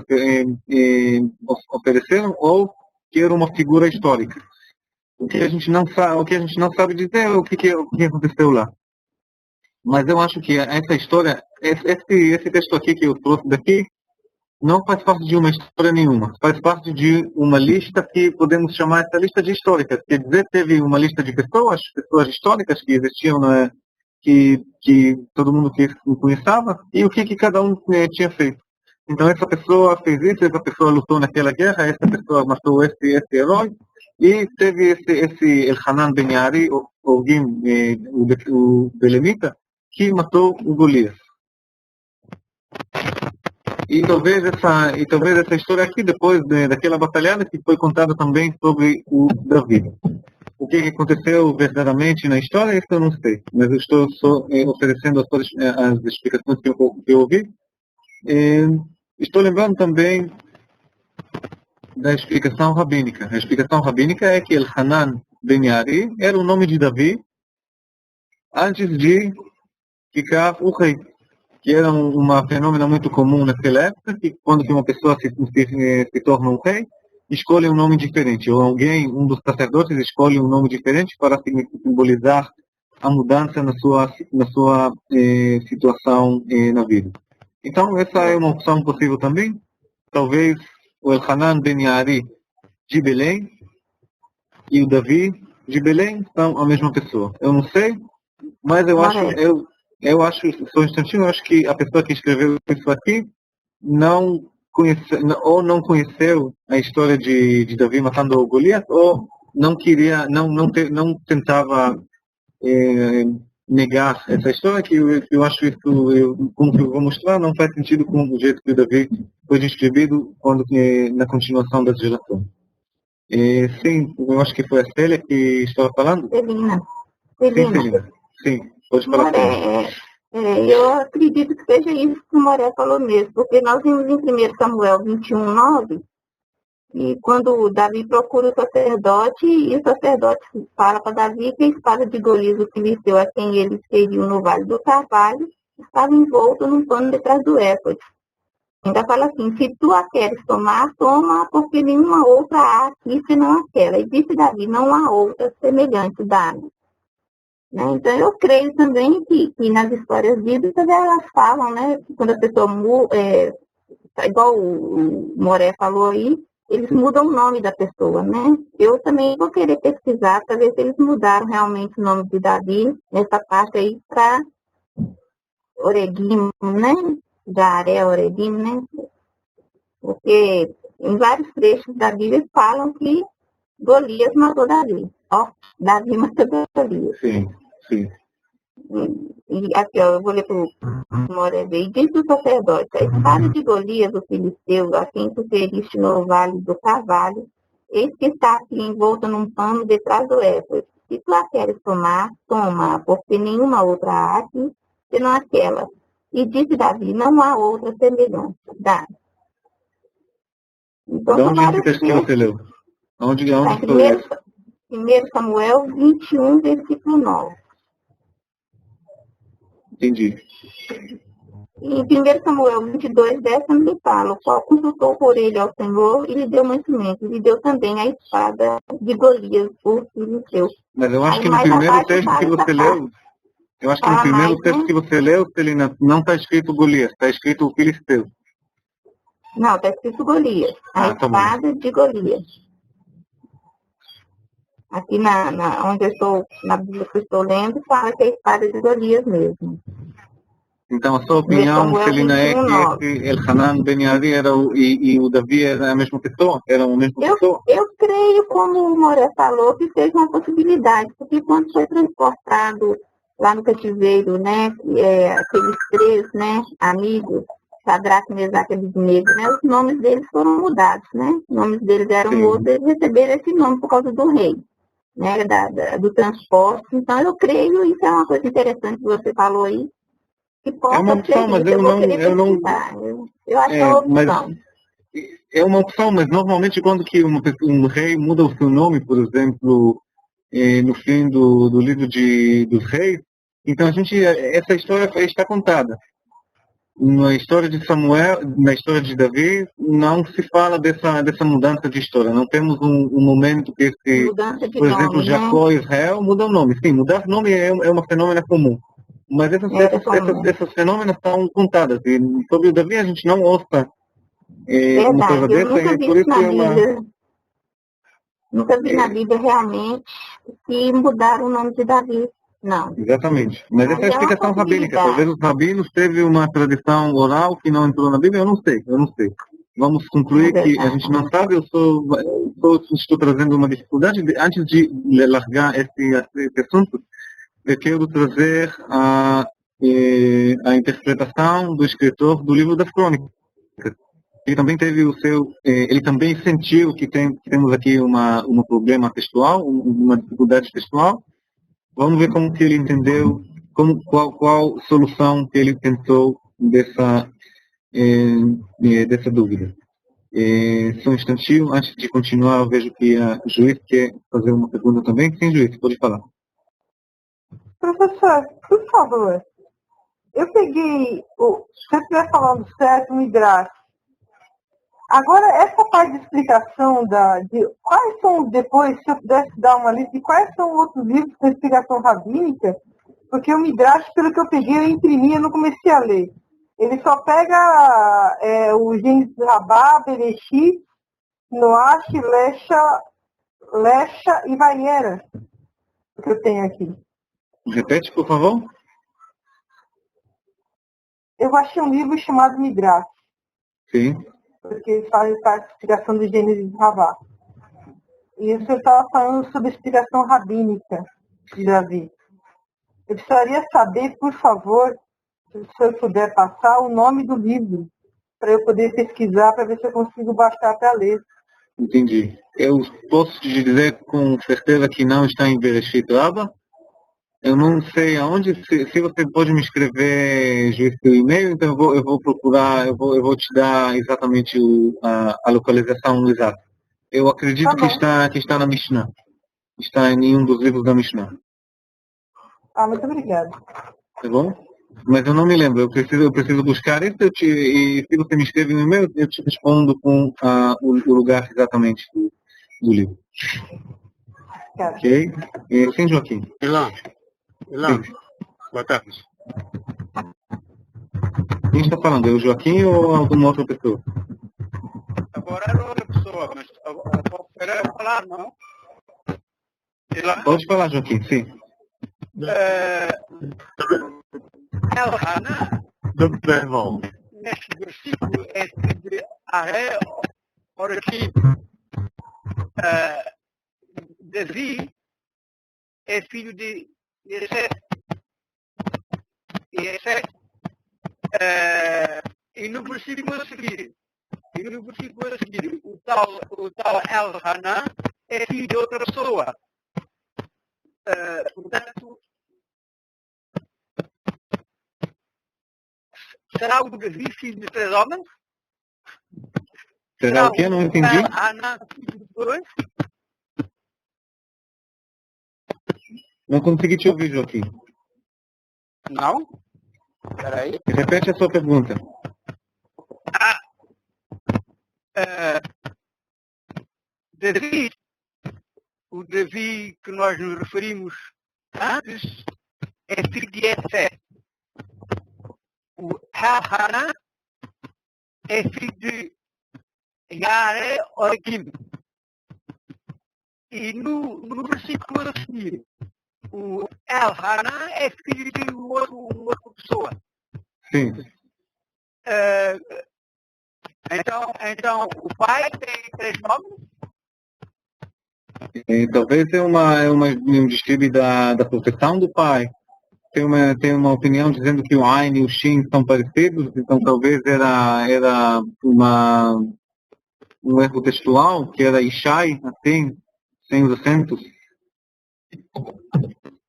ofereceram, ou que era uma figura histórica. O que a gente não sabe dizer é o que aconteceu lá. Mas eu acho que essa história, esse texto aqui que eu trouxe daqui, não faz parte de uma história nenhuma. Faz parte de uma lista que podemos chamar essa lista de históricas. Quer dizer, teve uma lista de pessoas históricas que existiam, né, que todo mundo conhecia, e o que cada um tinha feito. Então, essa pessoa fez isso, essa pessoa lutou naquela guerra, essa pessoa matou esse herói, e teve esse Elhanan Ben Yaari, o belemita, que matou o Golias. E talvez essa história aqui, depois daquela batalhada, que foi contada também sobre o Davi. O que aconteceu verdadeiramente na história, isso eu não sei. Mas eu estou só oferecendo as explicações que eu ouvi. Estou lembrando também da explicação rabínica. A explicação rabínica é que Elhanan Ben Yaari era o nome de Davi antes de ficar o rei, que era uma fenômeno muito comum naquela época, que quando uma pessoa se torna um rei, escolhe um nome diferente, ou um dos sacerdotes escolhe um nome diferente para simbolizar a mudança na sua situação na vida. Então, essa é uma opção possível também. Talvez o Elhanan Ben Yaari de Belém e o Davi de Belém são a mesma pessoa. Eu não sei, mas eu acho, só um instantinho, eu acho que a pessoa que escreveu isso aqui não conheceu a história de Davi matando o Golias, ou não tentava negar essa história, que eu acho isso, como que eu vou mostrar, não faz sentido com o jeito que o Davi foi descrevido na continuação das gerações. Sim, eu acho que foi a Célia que estava falando. Celina. Sim, Celina. Sim, pode falar. Eu acredito que seja isso que o Moré falou mesmo, porque nós vimos em 1 Samuel 21:9, e quando Davi procura o sacerdote, e o sacerdote fala para Davi que a espada de Golias, o filisteu, a quem eles feriam no Vale do Carvalho, estava envolta num pano detrás do éfode. Ainda fala assim: se tu a queres tomar, toma, porque nenhuma outra há aqui senão aquela. E disse Davi: não há outra semelhante, dá-me. Então, eu creio também que nas histórias bíblicas elas falam, né, que quando a pessoa igual o Moré falou aí, eles mudam o nome da pessoa, né? Eu também vou querer pesquisar para ver se eles mudaram realmente o nome de Davi nessa parte aí para Oregim, né? Jaré, Oregim, né? Porque em vários trechos da Bíblia falam que Golias matou Davi. Davi matou Golias. Sim. E aqui, ó, eu vou ler para o Moré. E disse o sacerdote: a espada de Golias, o filisteu, a quem tu feriste no Vale do Carvalho, eis que está aqui envolta num pano detrás do éfode. Se tu a queres tomar, toma, porque nenhuma outra há aqui, senão aquela. E disse Davi: não há outra semelhante. Dá. Então, de onde é esse texto que você leu? Onde foi? 1 Samuel 21, versículo 9. Entendi. Em 1 Samuel 22, 10 também fala: o qual consultou por ele ao Senhor e lhe deu mantimento. E lhe deu também a espada de Golias, o filisteu. Mas eu acho que no primeiro texto que você leu, Celina, não está escrito Golias, está escrito o filisteu. Não, está escrito Golias. A espada de Golias. Aqui onde eu estou, na Bíblia que eu estou lendo, fala que é a espada de Golias mesmo. Então, a sua opinião, Celina, é que esse Elhanan Ben Yaari e o Davi eram a mesma pessoa? Eu creio, como o Moré falou, que seja uma possibilidade, porque quando foi transportado lá no cativeiro, né, aqueles três, né, amigos, Sadraque, Mesaque e Abednego, né? Os nomes deles foram mudados, né? Os nomes deles eram Sim. outros, eles receberam esse nome por causa do rei, né? Do transporte. Então, eu creio, isso é uma coisa interessante que você falou aí, que É possa uma ser opção, mas isso. Eu vou querer eu não, pesquisar. Eu acho que é uma mas opção. é uma opção, mas normalmente quando que um rei muda o seu nome, por exemplo, no fim do livro dos reis, então essa história está contada. Na história de Samuel, na história de Davi, não se fala dessa mudança de história. Não temos um momento que Mudança de por exemplo, nome, né? Jacó e Israel mudam o nome. Sim, mudar nome é uma fenômeno comum. Mas essas fenômenos são contadas. E sobre o Davi a gente não ouça uma coisa Verdade, eu dessa, nunca e vi por isso isso na é uma... Bíblia. Nunca vi na Bíblia realmente que mudaram o nome de Davi. Não. Exatamente. Mas essa é a Mas é uma explicação rabínica. Talvez possibilidade. os rabinos teve uma tradição oral que não entrou na Bíblia, eu não sei. Vamos É concluir que a verdade. gente não sabe, eu estou trazendo uma dificuldade. Antes de largar esse assunto, eu quero trazer a interpretação do escritor do livro das Crônicas. Ele também teve ele também sentiu que temos aqui um problema textual, uma dificuldade textual. Vamos ver como que ele entendeu, qual solução que ele pensou dessa dúvida. Só um instantinho, antes de continuar, eu vejo que a juiz quer fazer uma pergunta também. Sim, juiz, pode falar. Professor, por favor, eu peguei, se você estiver falando certo, o Midrash. Agora, essa parte de explicação de quais são, depois, se eu pudesse dar uma lista, de quais são outros livros com explicação rabínica, porque o Midrash, pelo que eu peguei, eu imprimi, eu não comecei a ler. Ele só pega o Gênesis Rabá, Bereshit, Noach, Lecha e Vaiera, que eu tenho aqui. Repete, por favor. Eu achei um livro chamado Midrash. Sim. Porque ele faz parte da explicação do Gênesis Rabá. E o senhor estava falando sobre a explicação rabínica de Davi. Eu precisaria saber, por favor, se o senhor puder passar o nome do livro, para eu poder pesquisar, para ver se eu consigo baixar para ler. Entendi. Eu posso te dizer com certeza que não está em Bereshit Rabbah. Eu não sei aonde, se você pode me escrever, juiz, seu e-mail, então eu vou procurar, eu vou te dar exatamente a localização exata. Eu acredito que está na Mishnah. Está em um dos livros da Mishnah. Muito obrigada. Tá bom? Mas eu não me lembro, eu preciso buscar isso, e se você me escreve no e-mail, eu te respondo com o lugar exatamente do livro. Ok? Sim, Joaquim. Ilan, boa tarde. Quem está falando? É o Joaquim ou alguma outra pessoa? Agora é outra pessoa, mas posso querer falar, não? Pode falar, Joaquim, sim. Elhaná, neste versículo, é de Aré, Orachim. Davi é filho de Yessé. E no versículo a seguir, o tal Elhaná é filho de outra pessoa. Portanto, será o Davi filho de 3 homens? Será o quê? Não entendi. Elhaná filho de 2? Não consegui te ouvir, Joaquim. Não? Espera aí. Repete a sua pergunta. Davi, o Davi que nós nos referimos antes, é filho de Essé. O Elhaná é filho de Yaré Orachim. E no versículo a seguir, o Elhaná é filho de uma outra pessoa. Sim. Então, o pai tem 3 nomes? Talvez é um distúrbio da proteção do pai. tem uma opinião dizendo que o Ain e o Shin são parecidos, então talvez era um erro textual, que era Ishai, assim, sem os acentos.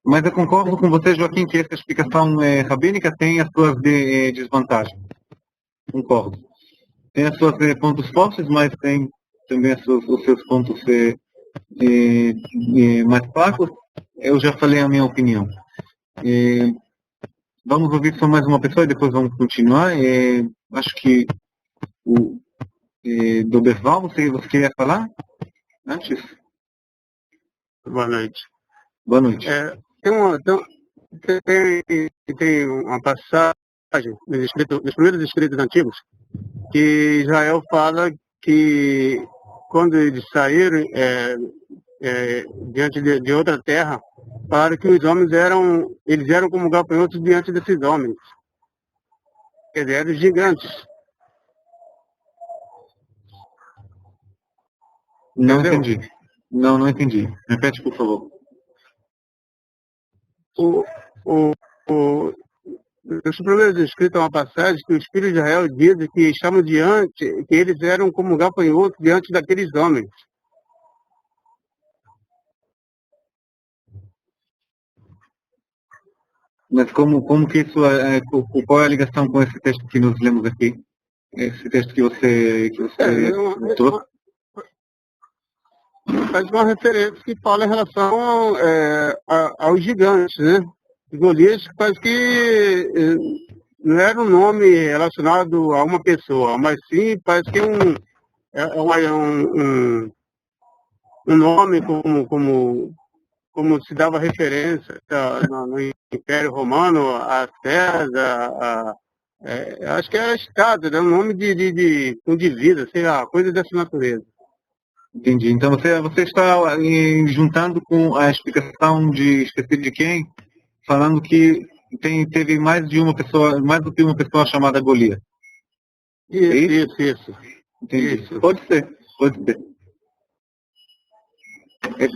Mas eu concordo com você, Joaquim, que essa explicação rabínica tem as suas desvantagens. Concordo. Tem os seus pontos fortes, mas tem também os seus pontos mais fracos. Eu já falei a minha opinião. Vamos ouvir só mais uma pessoa e depois vamos continuar. Acho que o Doberval, você queria falar antes? Boa noite. Boa noite. Tem uma passagem nos primeiros escritos antigos que Israel fala que quando eles saíram diante de outra terra, falaram que os homens eram como gafanhotos diante desses homens. Eles eram gigantes. Não Entendeu? entendi. Não entendi. Repete, por favor. Nos primeiros escritos há uma passagem que os filhos de Israel dizem que chamam que eles eram como gafanhotos diante daqueles homens. Mas como que isso qual é a ligação com esse texto que nós lemos aqui? Esse texto que você trouxe? Faz uma referência que fala em relação aos gigantes, né? Golias parece que não era um nome relacionado a uma pessoa, mas sim parece que um nome como se dava referência no Império Romano a César, acho que era Estado, né? Um nome de vida, sei lá, coisa dessa natureza. Entendi. Então você está juntando com a explicação de esqueci de quem, falando que teve mais do que uma pessoa chamada Golias. Isso. Entendi. Isso. Pode ser. É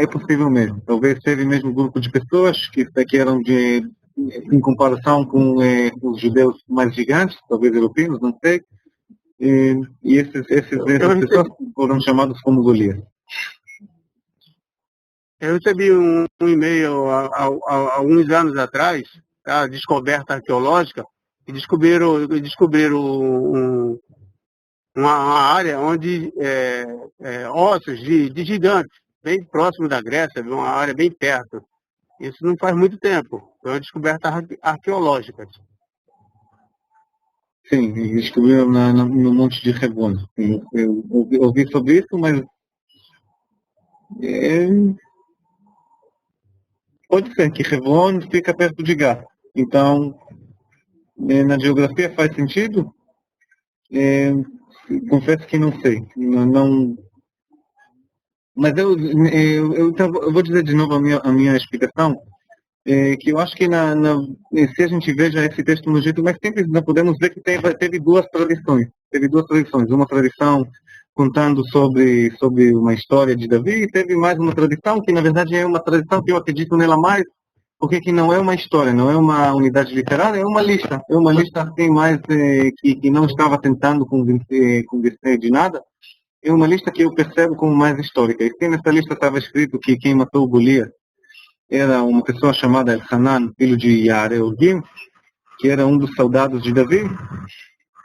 possível mesmo. Talvez teve mesmo um grupo de pessoas que eram em comparação com os judeus mais gigantes, talvez europeus, não sei. E essas pessoas foram chamadas como Golias. Eu recebi um e-mail há alguns anos atrás, a descoberta arqueológica, e descobriram uma área onde ossos de gigantes, bem próximo da Grécia, uma área bem perto. Isso não faz muito tempo. Foi uma descoberta arqueológica. Sim, descobriram no Monte de Hebron. Eu ouvi sobre isso, mas pode ser que Hebron fica perto de Gaza. Então, na geografia faz sentido? Confesso que não sei. Mas eu vou dizer de novo a minha explicação, que eu acho que se a gente veja esse texto no jeito mais simples, nós podemos ver que teve duas tradições. Uma tradição contando sobre uma história de Davi, e teve mais uma tradição que, na verdade, é uma tradição que eu acredito nela mais, porque que não é uma história, não é uma unidade literária, é uma lista. É uma lista assim mais que não estava tentando convencer de nada. É uma lista que eu percebo como mais histórica. E nessa lista estava escrito que quem matou Golias era uma pessoa chamada El-Hanan, filho de Yareogim, que era um dos soldados de Davi.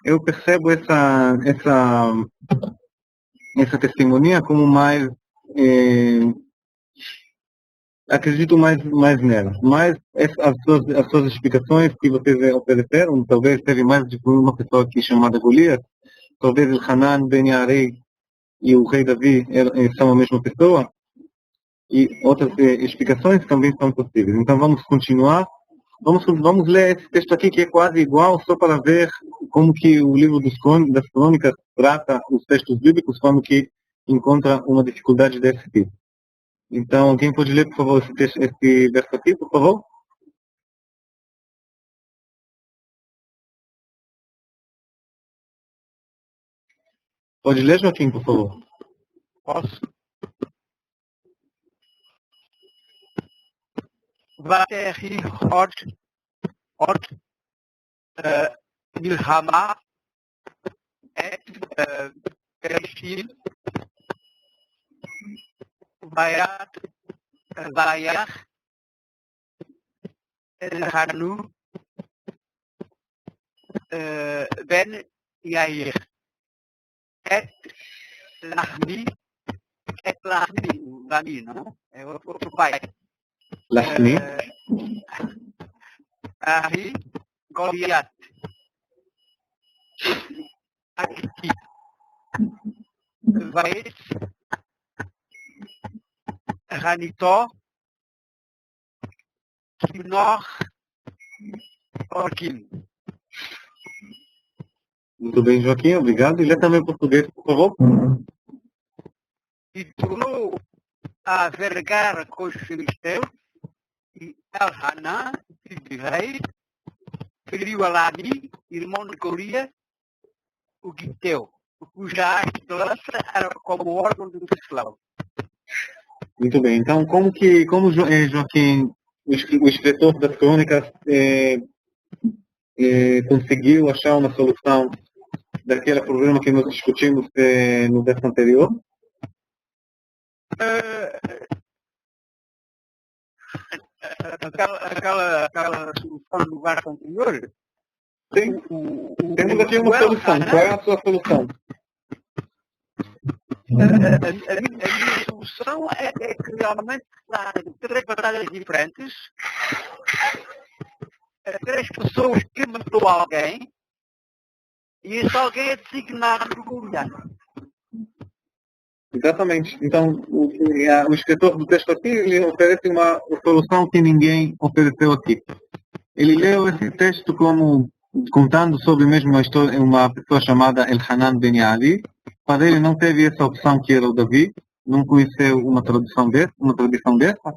Eu percebo essa testemunha como mais acredito mais nela. Mas as suas explicações que vocês ofereceram, talvez teve mais de uma pessoa aqui chamada Golias, talvez El-Hanan, Ben Yarei e o rei Davi são a mesma pessoa, e outras explicações também são possíveis. Então vamos continuar. Vamos ler esse texto aqui que é quase igual, só para ver como que o livro das crônicas trata os textos bíblicos quando que encontra uma dificuldade desse tipo. Então, alguém pode ler, por favor, esse verso aqui, por favor? Pode ler, Joaquim, por favor? Posso? ותהי עוד מלחמה את בראשית ויח לנו בן יאיר את לחמי לא? outro pai. לחמי? Aí, Goliat. Aqui. Vait. Ranitó. Kinoch. Orquim. Muito bem, Joaquim, obrigado. E lê também português, por favor. E tornou a vergar com os filisteus e Elhaná, filho de rei, feriu a Lami, irmão de Golias, o Giteu, cuja lança era como órgão do escravo. Muito bem, então como Joaquim, o escritor das crônicas, conseguiu achar uma solução daquele problema que nós discutimos no verso anterior? Aquela solução do verso anterior? Sim, temos aqui uma solução. Qual é a sua solução? A minha solução é que realmente há 3 batalhas diferentes, 3 pessoas que matou alguém, e esse alguém é designado por Goliat. Exatamente. Então, o escritor do texto aqui, ele oferece uma solução que ninguém ofereceu aqui. Ele leu esse texto como contando sobre mesmo uma pessoa chamada Elhanan Ben Yaali. Para ele não teve essa opção que era o Davi, não conheceu uma tradição dessa.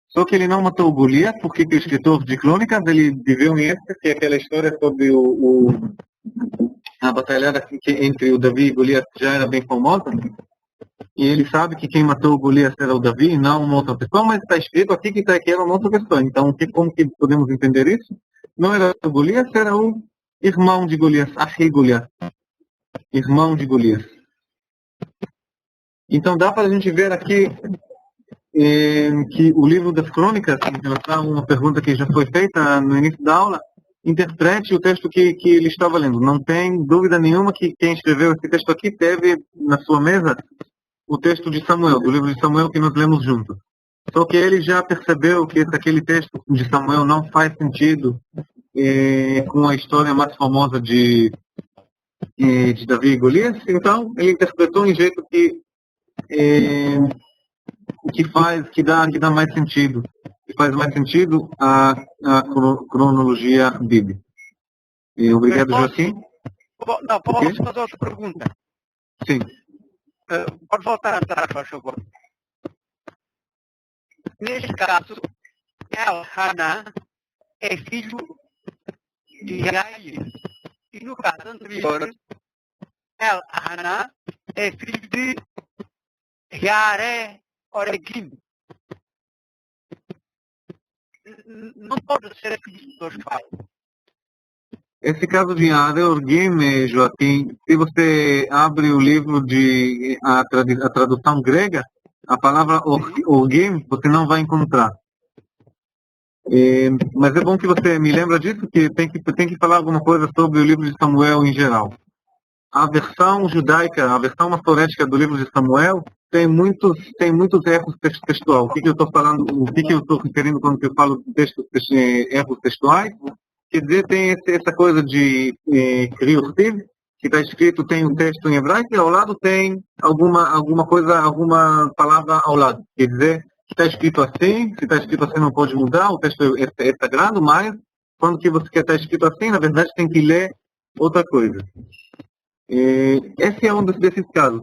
Só que ele não matou o Goliat, porque o escritor de crônicas, ele viveu em época que aquela história sobre a batalhada entre o Davi e Goliat já era bem famosa. E ele sabe que quem matou o Golias era o Davi e não uma outra pessoa, mas está escrito aqui que era uma outra pessoa. Então, como que podemos entender isso? Não era o Golias, era o irmão de Golias, Ahi Golias. Irmão de Golias. Então, dá para a gente ver aqui que o livro das crônicas, em relação a uma pergunta que já foi feita no início da aula, interprete o texto que ele estava lendo. Não tem dúvida nenhuma que quem escreveu esse texto aqui teve na sua mesa o texto de Samuel, do livro de Samuel que nós lemos juntos. Só que ele já percebeu que aquele texto de Samuel não faz sentido com a história mais famosa de Davi e Golias. Então, ele interpretou em jeito que dá mais sentido. Que faz mais sentido a cronologia bíblica. Obrigado, Joaquim. Não, posso fazer outra pergunta? Sim. Pode voltar atrás, por favor. Neste caso, Elhaná é filho de Yair. E no caso anterior, Elhaná é filho de Yaré Oregim. Não pode ser filho de 2 pais. Esse caso de Yaré Oregim, Joaquim, se você abre o livro a tradução grega, a palavra Oregim você não vai encontrar. Mas é bom que você me lembra disso, que tem que falar alguma coisa sobre o livro de Samuel em geral. A versão judaica, a versão maçorética do livro de Samuel tem muitos erros textuais. O que eu estou falando, o que eu estou referindo quando eu falo de erros textuais? Quer dizer, tem essa coisa de Kriurtiv, que está escrito, tem um texto em hebraico e ao lado tem alguma palavra ao lado. Quer dizer, se está escrito assim não pode mudar, o texto é sagrado, mas quando que você quer estar escrito assim, na verdade tem que ler outra coisa. Esse é um desses casos.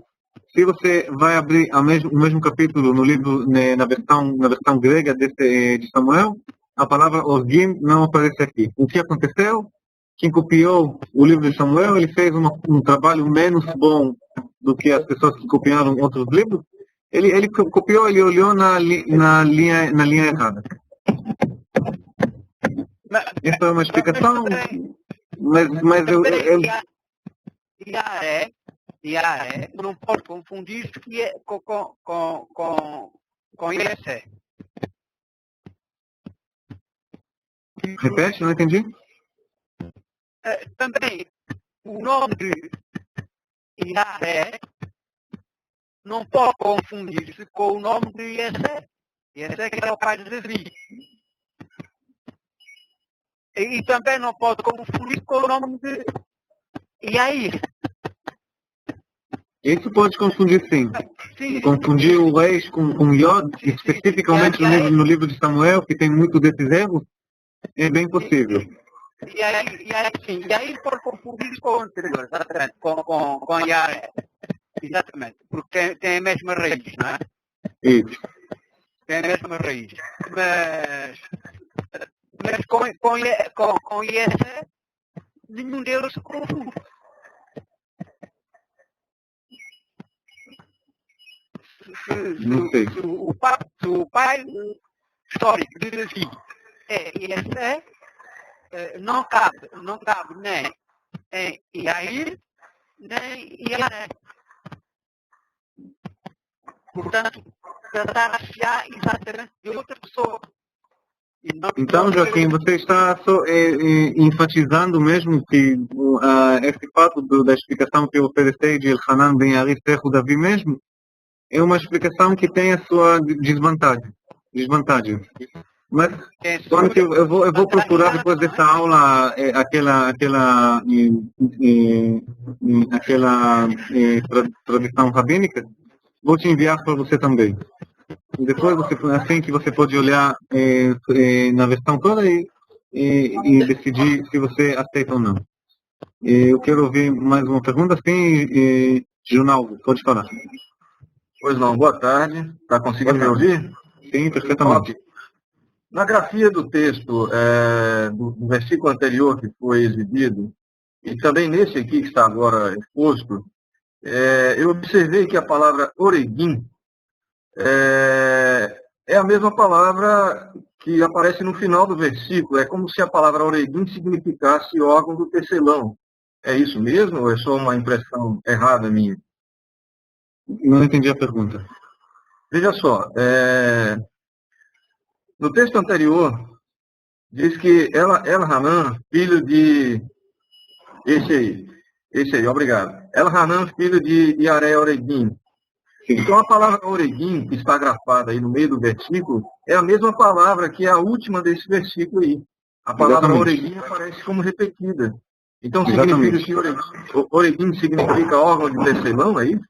Se você vai abrir o mesmo capítulo no livro, na versão grega de Samuel, a palavra Orgim não aparece aqui. O que aconteceu? Quem copiou o livro de Samuel, ele fez um trabalho menos bom do que as pessoas que copiaram outros livros. Ele copiou, ele olhou na linha errada. Essa é uma explicação, mas eu Iaré não pode confundir com ISE. repete, não entendi? Também, o nome de Iaré não pode confundir-se com o nome de ISE. ISE que é o pai de Davi. E também não pode confundir com o nome de Iair. Isso pode confundir, sim. Confundir o ex com Yod, especificamente no livro de Samuel, que tem muito desses erros, é bem possível. E aí pode confundir com o anterior, exatamente, com Yahé. Exatamente, porque tem a mesma raiz, não é? Isso. Tem a mesma raiz. Mas com ISE, nenhum deles se confunde. Não sei. Se o pai histórico de Davi é ISE, não cabe nem em Iair, nem em Iaré. Portanto, tratar-se exatamente de outra pessoa. Então, Joaquim, você está só enfatizando mesmo que esse fato da explicação que eu ofereci de Elhanan ben Yair ser o Davi mesmo é uma explicação que tem a sua desvantagem. Mas quando eu vou procurar depois dessa aula aquela tradição rabínica, vou te enviar para você também. E depois assim que você pode olhar na versão toda e decidir se você aceita ou não. Eu quero ouvir mais uma pergunta. Sim, Junaldo, pode falar. Pois não, boa tarde. Está conseguindo me ouvir? Sim, perfeitamente. Okay. Na grafia do texto, do versículo anterior que foi exibido, e também nesse aqui que está agora exposto, eu observei que a palavra oregim é a mesma palavra que aparece no final do versículo. É como se a palavra oregim significasse órgão do tecelão. É isso mesmo ou é só uma impressão errada minha? Não entendi a pergunta. Veja só, no texto anterior, diz que Elhanan, filho de... Esse aí, obrigado. Elhanan, filho de Iaré Oregim. Então a palavra Oregim, que está grafada aí no meio do versículo, é a mesma palavra que é a última desse versículo aí. A palavra Oregim aparece como repetida. Então significa que Oregim significa órgão de tecelão, é isso?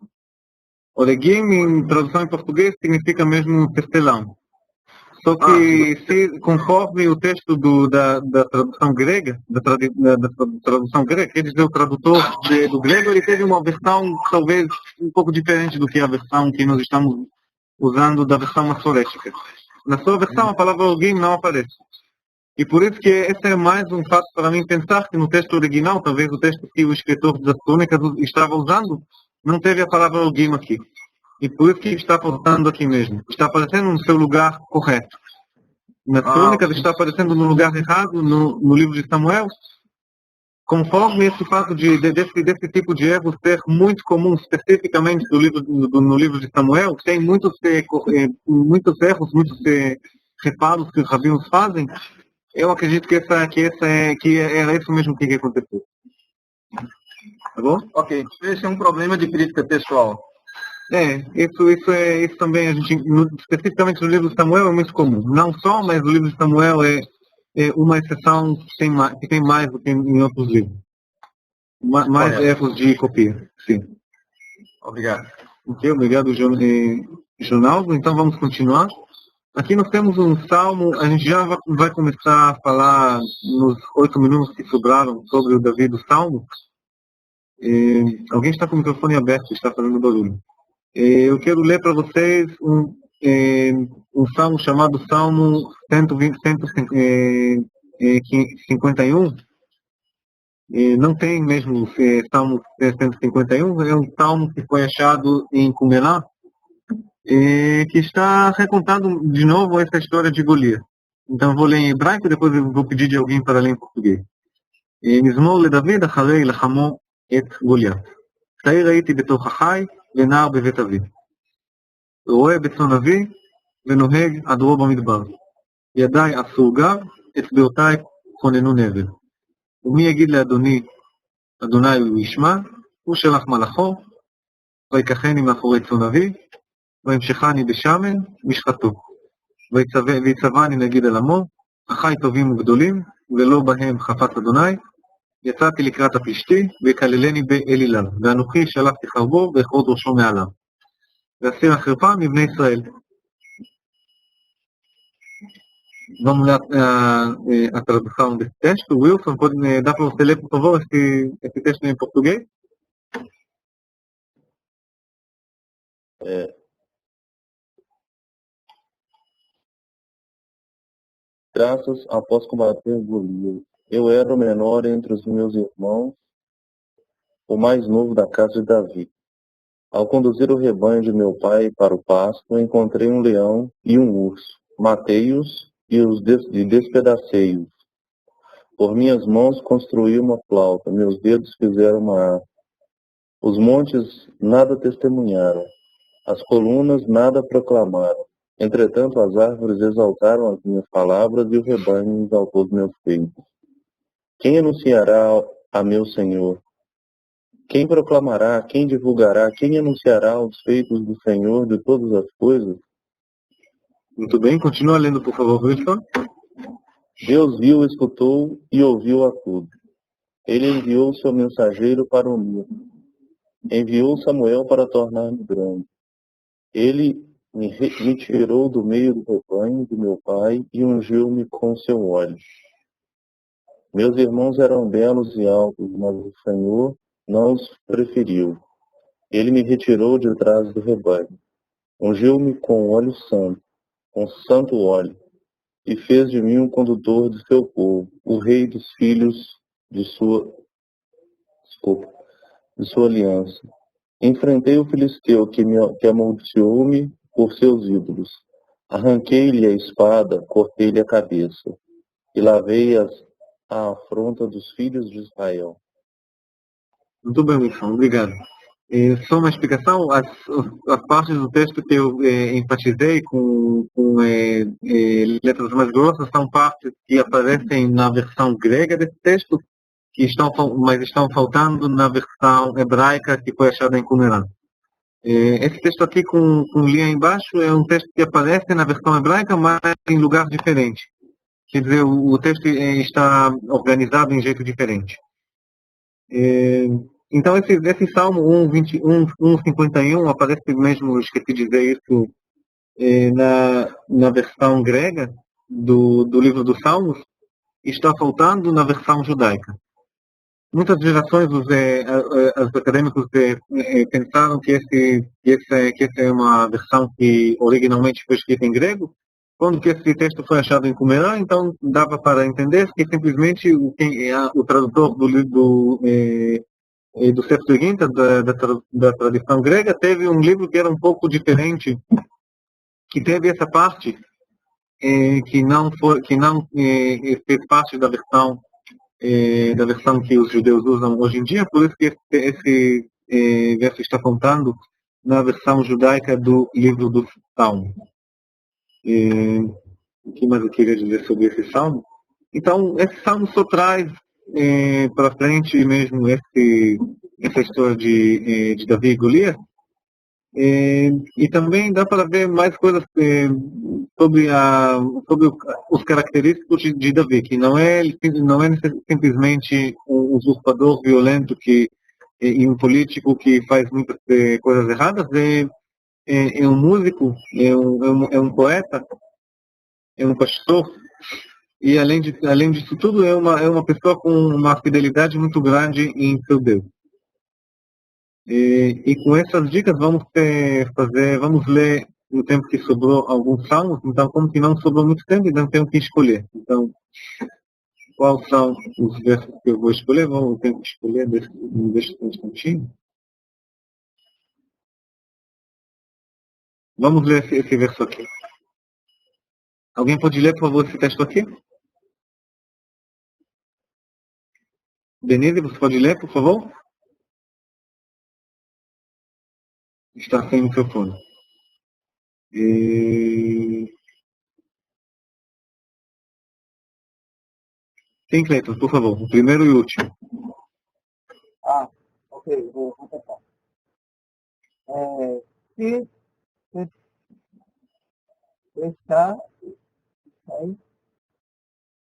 Oregim, em tradução em português, significa mesmo tecelão. Só que, conforme o texto da tradução grega, da tradução grega, quer dizer, o tradutor do grego, ele teve uma versão talvez um pouco diferente do que a versão que nós estamos usando da versão massorética. Na sua versão, a palavra Oregim não aparece. E por isso que esse é mais um fato para mim pensar que no texto original, talvez o texto que o escritor das crônicas estava usando, não teve a palavra Oregim aqui. E por isso que está faltando aqui mesmo. Está aparecendo no seu lugar correto. Nas crônicas está aparecendo no lugar errado, no livro de Samuel. Conforme esse fato desse tipo de erro ser muito comum, especificamente no livro de Samuel, tem muitos erros, muitos reparos que os rabinos fazem. Eu acredito que era isso mesmo que aconteceu. Tá bom? Ok, esse é um problema de crítica textual. Isso também, especificamente no livro de Samuel, é muito comum. Não só, mas o livro de Samuel é uma exceção que tem mais do que em outros livros. Mais erros de copia, sim. Obrigado. Ok, obrigado, Jonaldo. Então vamos continuar. Aqui nós temos um salmo, a gente já vai começar a falar nos 8 minutos que sobraram sobre o Davi do salmo. Alguém está com o microfone aberto, está fazendo barulho. Eu quero ler para vocês um salmo chamado Salmo 151. Não tem mesmo Salmo 151, é um salmo que foi achado em Cumelá, que está recontando de novo essa história de Golias. Então eu vou ler em hebraico e depois eu vou pedir de alguém para ler em português. מזמור לדוד אחרי לחמו את גוליית. צעיר הייתי בתוך החי ונער בבית אבי. רועה בצאן אבי ונוהג עדרו במדבר. ידיי עשו גב, אצבעותיי כוננו נבל. ומי יגיד לאדוני, אדוני הוא ישמע, הוא שלח מלאכו, ויקחני מאחורי צאן אבי, וימשכני בשמן משחטו. ויצבני נגיד על עמו, אחי טובים וגדולים, ולא בהם חפץ אדוני, יצאתי לקראת הפלישתי, ויקללני באליליו, ואנוכי שלחתי חרבו, ואכרות ראשו מעליו. ואסיר החרפה מבני ישראל. Vamos lá, a tradução desse texto. Wilson, dá para você ler, por favor, esse texto em português? Graças após combater Golias. Eu era o menor entre os meus irmãos, o mais novo da casa de Davi. Ao conduzir o rebanho de meu pai para o pasto, encontrei um leão e um urso. Matei-os e despedacei-os. Por minhas mãos construí uma flauta, meus dedos fizeram uma harpa. Os montes nada testemunharam, as colunas nada proclamaram. Entretanto, as árvores exaltaram as minhas palavras e o rebanho exaltou os meus feitos. Quem anunciará a meu Senhor? Quem proclamará, quem divulgará, quem anunciará os feitos do Senhor de todas as coisas? Muito bem, continua lendo, por favor, Wilson. Deus viu, escutou e ouviu a tudo. Ele enviou seu mensageiro para unir. Enviou Samuel para tornar-me grande. Ele me tirou do meio do rebanho de meu pai e ungiu-me com seu óleo. Meus irmãos eram belos e altos, mas o Senhor não os preferiu. Ele me retirou de trás do rebanho. Ungiu-me com óleo santo, com santo óleo, e fez de mim um condutor de seu povo, o rei dos filhos de sua aliança. Enfrentei o filisteu que amaldiçoou-me por seus ídolos. Arranquei-lhe a espada, cortei-lhe a cabeça, e lavei a afronta dos filhos de Israel. Muito bem, Wilson, obrigado. Só uma explicação, as partes do texto que eu enfatizei com letras mais grossas são partes que aparecem na versão grega desse texto, mas estão faltando na versão hebraica que foi achada em Qumran. Esse texto aqui com linha embaixo é um texto que aparece na versão hebraica, mas em lugar diferente. Quer dizer, o texto está organizado em jeito diferente. Então, esse Salmo 1:51 aparece mesmo, esqueci de dizer isso, na versão grega do livro dos Salmos, está faltando na versão judaica. Muitas gerações os acadêmicos pensaram que essa é uma versão que originalmente foi escrita em grego. Quando que esse texto foi achado em Qumran, então dava para entender que simplesmente o tradutor do Septuaginta, da tradição grega, teve um livro que era um pouco diferente, que teve essa parte que não fez parte da versão que os judeus usam hoje em dia, por isso que esse verso está contando na versão judaica do livro dos Salmos. O que mais eu queria dizer sobre esse salmo? Então, esse salmo só traz para frente mesmo essa história de Davi e Golias. E também dá para ver mais coisas sobre os característicos de Davi, que não é simplesmente um usurpador violento e um político que faz muitas coisas erradas, é um músico, é um poeta, é um pastor, e além disso tudo é uma pessoa com uma fidelidade muito grande em seu Deus. E com essas dicas vamos ler no tempo que sobrou alguns salmos. Então, como que não sobrou muito tempo, então tenho que escolher. Então, quais são os versos que eu vou escolher? Eu tenho que escolher, deixa um instantinho. Vamos ler esse verso aqui. Alguém pode ler, por favor, esse texto aqui? Denise, você pode ler, por favor? Está sem microfone. Sim, Cleiton, por favor, o primeiro e o último. Ok, vou tentar. Se está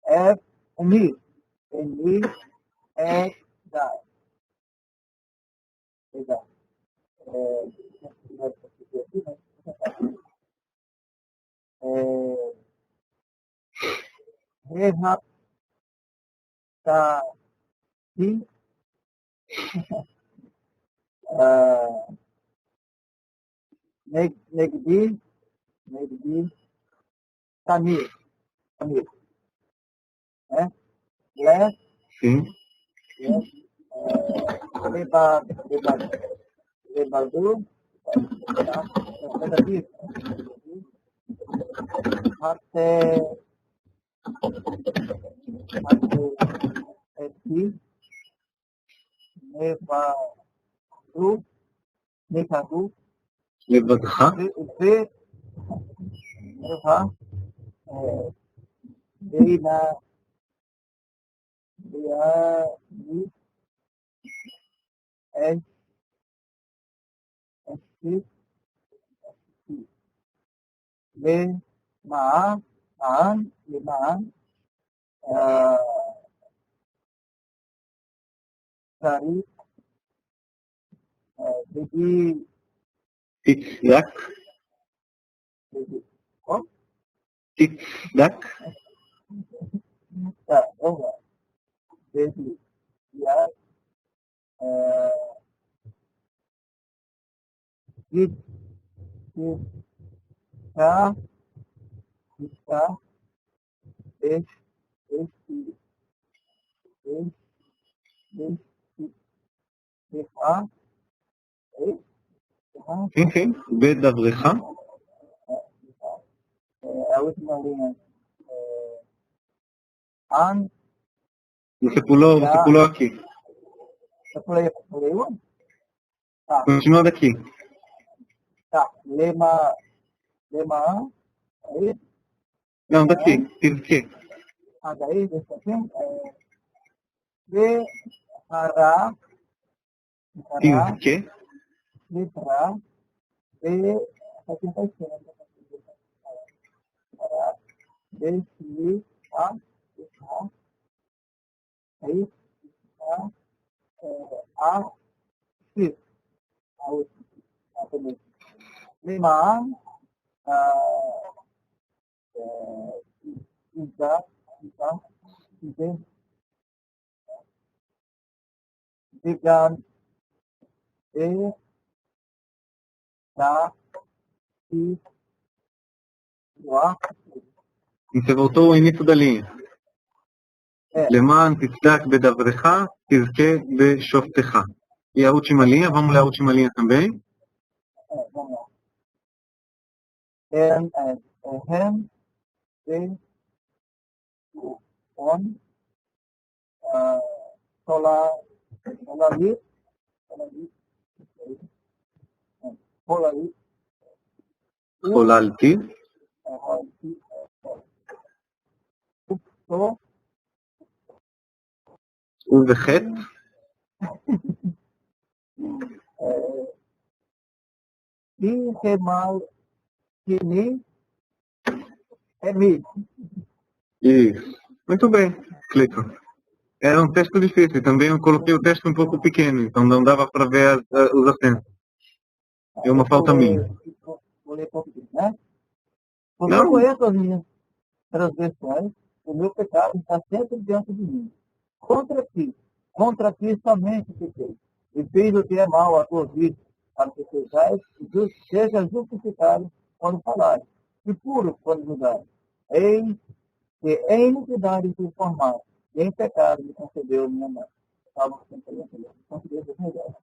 é unir, é dar. Exato. Rehab tá sim. Negdi, Tamir, né? Less, Sim. Lebadu, até aqui, Nevadu, לבדך, למען, צריך, תצדק, תצדק, sim, sim, בדברך, a última linha. An, você pulou aqui. eu pulei um? Tá, Continua daqui. tá. Lema, aí, Não, daqui, diz aqui. daí, deixa aqui. Hará, Diz que, Litra, aqui tá escrito. Hará, aí, sim, a última. Lima, Digan, você voltou ao início da linha. למען תצדק בדברך, תזכה בשופטך. E a última linha, vamos ler a última linha também. vamos lá. Hem, on, חוללתי, ובחטא, Isso. Muito bem, Cleiton. Era um texto difícil, também eu coloquei o texto um pouco pequeno, então não dava para ver os acentos. É uma falta minha. Vou ler português, né? Porque Não. eu conheço as minhas transgressões, o meu pecado está sempre diante de mim. Contra ti somente pequei. E fiz o que é mal a tua vista, para que seja justificado quando falares, e puro quando julgares. Eis que em iniquidade fui formado, e em pecado me concedeu minha mãe. Salmo 138. Português é melhor.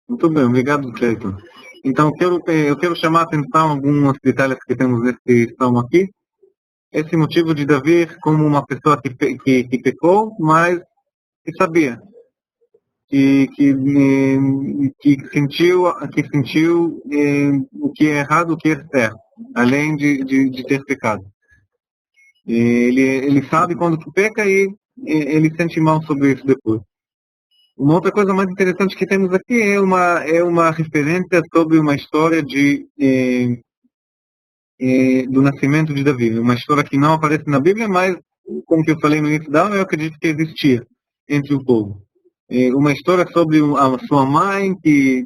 Muito bem, obrigado, Cleiton. Então, eu quero chamar a atenção a alguns detalhes que temos nesse salmo aqui. Esse motivo de Davi como uma pessoa que pecou, mas que sabia, que sentiu o que é errado, o que é certo, além de ter pecado. Ele sabe quando que peca e ele sente mal sobre isso depois. Uma outra coisa mais interessante que temos aqui é uma referência sobre uma história do nascimento de Davi. Uma história que não aparece na Bíblia, mas, como que eu falei no início da aula, eu acredito que existia entre o povo. Uma história sobre a sua mãe que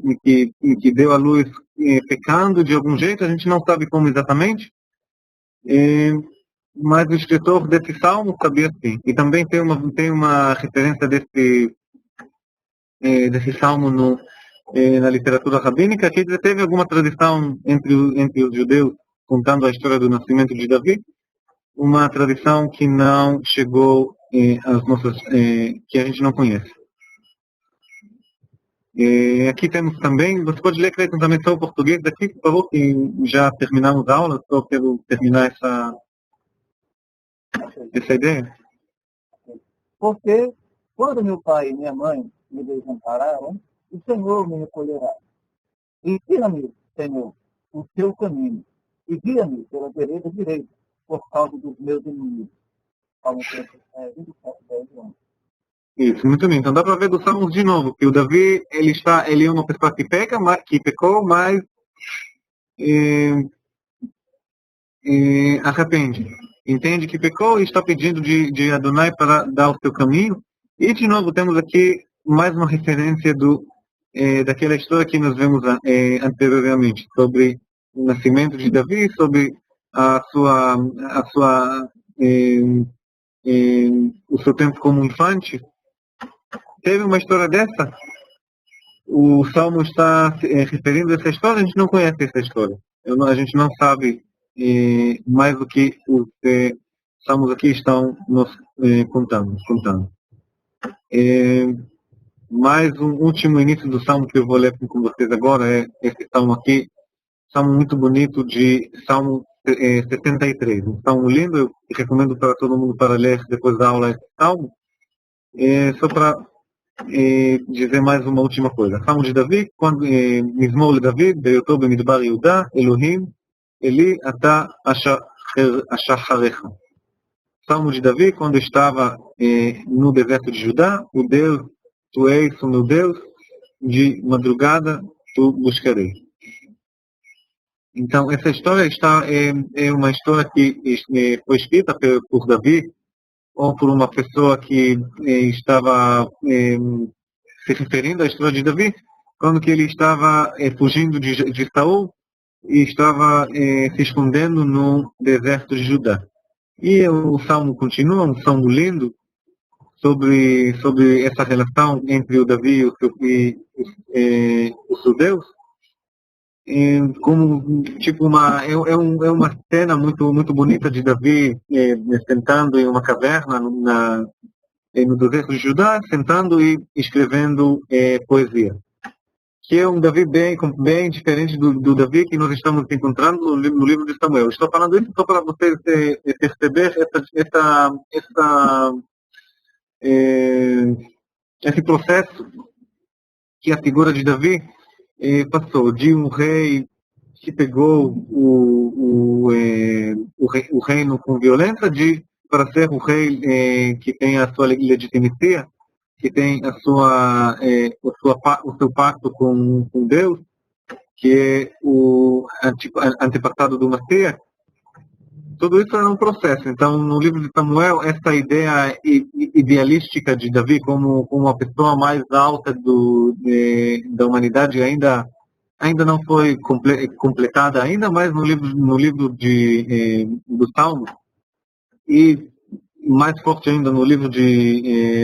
deu à luz pecando de algum jeito, a gente não sabe como exatamente, mas o escritor desse salmo sabia sim. E também tem uma referência desse salmo na literatura rabínica, que teve alguma tradição entre os judeus contando a história do nascimento de Davi, uma tradição que não chegou às nossas, que a gente não conhece. Aqui temos também, você pode ler, Cleiton, também só o português daqui, por favor, que já terminamos a aula, só quero terminar essa ideia. Porque quando meu pai e minha mãe me desampararam, o Senhor me recolherá. Ensina-me, Senhor, o teu caminho, e guia-me pela vereda direita, por causa dos meus inimigos. Salmo 27, 10 e 11. Isso, muito bem. Então dá para ver dos Salmos de novo, que o Davi, ele é uma pessoa que pecou, mas arrepende. Entende que pecou e está pedindo de Adonai para dar o seu caminho. E de novo temos aqui mais uma referência daquela história que nós vemos anteriormente, sobre o nascimento de Davi, sobre o seu tempo como infante. Teve uma história dessa? O Salmo está referindo a essa história? A gente não conhece essa história. A gente não sabe mais do que os Salmos aqui estão nos contando. Mais um último início do Salmo que eu vou ler com vocês agora é esse Salmo aqui, Salmo muito bonito de Salmo 73. Um Salmo lindo, eu recomendo para todo mundo para ler depois da aula esse Salmo. Só para dizer mais uma última coisa. Salmo de Davi, quando Mizmor Davi, בהיותו במדבר יהודה, אלוהים, Eli ata ashacharecha. Salmo de Davi, quando estava no deserto de Judá, o Deus, tu és o meu Deus, de madrugada tu buscarei. Então, essa história é uma história que foi escrita por Davi, ou por uma pessoa que estava se referindo à história de Davi, quando que ele estava fugindo de Saul e estava se escondendo no deserto de Judá. E o Salmo continua, um Salmo lindo, sobre essa relação entre o Davi e o seu Deus, como tipo uma cena muito bonita de Davi sentando em uma caverna no deserto de Judá, sentando e escrevendo poesia, que é um Davi bem diferente do Davi que nós estamos encontrando no livro de Samuel. Estou falando isso só para vocês perceber esse processo que a figura de Davi passou de um rei que pegou o reino com violência para ser o rei que tem a sua legitimia, que tem o seu pacto com Deus, que é o antepassado do Messias. Tudo isso é um processo. Então, no livro de Samuel, essa ideia idealística de Davi como a pessoa mais alta da humanidade ainda não foi completada ainda, mas no livro do Salmo, e mais forte ainda no livro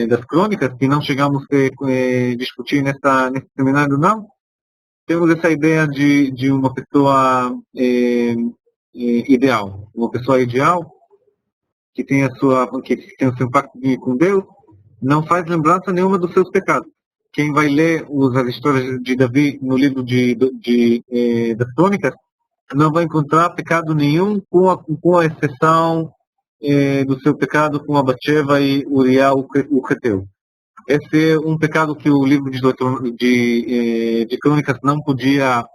das Crônicas, que não chegamos a discutir nesse seminário não, temos essa ideia de uma pessoa ideal, uma pessoa ideal que tem o seu pacto com Deus, não faz lembrança nenhuma dos seus pecados. quem vai ler as histórias de Davi no livro das Crônicas não vai encontrar pecado nenhum, com a exceção do seu pecado com a Batsheva e Uriah o Heteu. Esse é um pecado que o livro de Crônicas não podia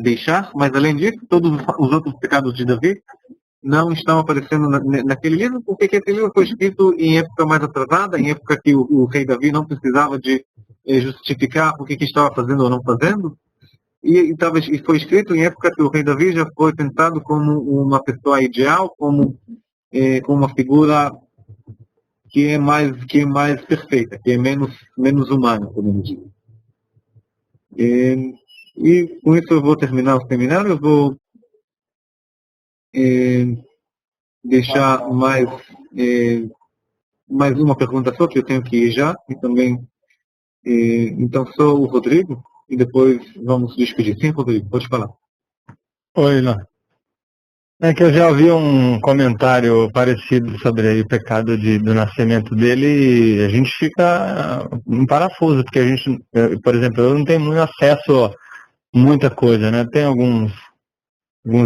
deixar, mas além disso, todos os outros pecados de Davi não estão aparecendo naquele livro, porque esse livro foi escrito em época mais atrasada, em época que o rei Davi não precisava de justificar o que estava fazendo ou não fazendo, e foi escrito em época que o rei Davi já foi tentado como uma pessoa ideal, como uma figura que é mais perfeita, que é menos humana, podemos dizer. E com isso eu vou terminar o seminário. Eu vou deixar mais uma pergunta só, que eu tenho que ir já, e também então sou o Rodrigo, e depois vamos despedir. Sim, Rodrigo, pode falar. Oi, Lá. É que eu já ouvi um comentário parecido sobre aí o pecado do nascimento dele, e a gente fica em parafuso, porque a gente, por exemplo, eu não tenho muito acesso a muita coisa, né? Tem alguns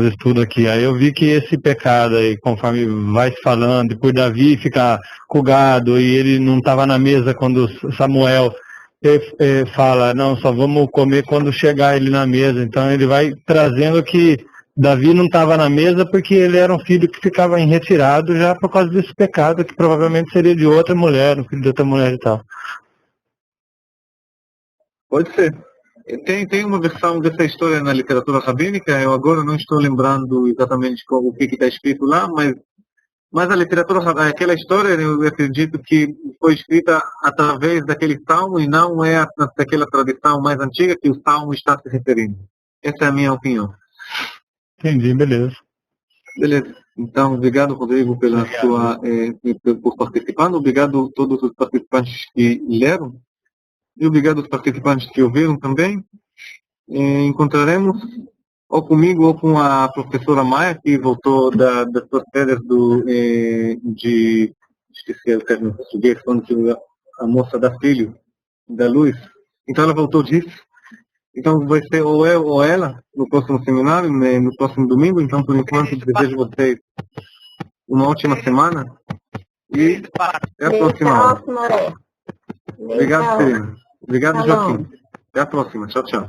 estudos aqui. Aí eu vi que esse pecado aí, conforme vai se falando, e por Davi ficar com o gado, e ele não estava na mesa quando Samuel fala, não, só vamos comer quando chegar ele na mesa. Então ele vai trazendo que Davi não estava na mesa porque ele era um filho que ficava em retirado já por causa desse pecado, que provavelmente seria de outra mulher, um filho de outra mulher e tal. Pode ser. Tem uma versão dessa história na literatura rabínica. Eu agora não estou lembrando exatamente o que está escrito lá, mas a literatura, aquela história, eu acredito que foi escrita através daquele salmo e não é daquela tradição mais antiga que o salmo está se referindo. Essa é a minha opinião. Entendi, beleza. Beleza. Então, obrigado, Rodrigo, por participar. Obrigado a todos os participantes que leram. E obrigado aos participantes que ouviram também. Encontraremos ou comigo ou com a professora Maia, que voltou das suas férias esqueci o termo em português, quando a moça dá filho, da luz. Então ela voltou disso. Então vai ser ou eu ou ela no próximo seminário, no próximo domingo. Então, por enquanto, desejo a vocês uma ótima semana e até a próxima aula. Obrigado, Serena. Obrigado, Joaquim. Até a próxima. Tchau, tchau.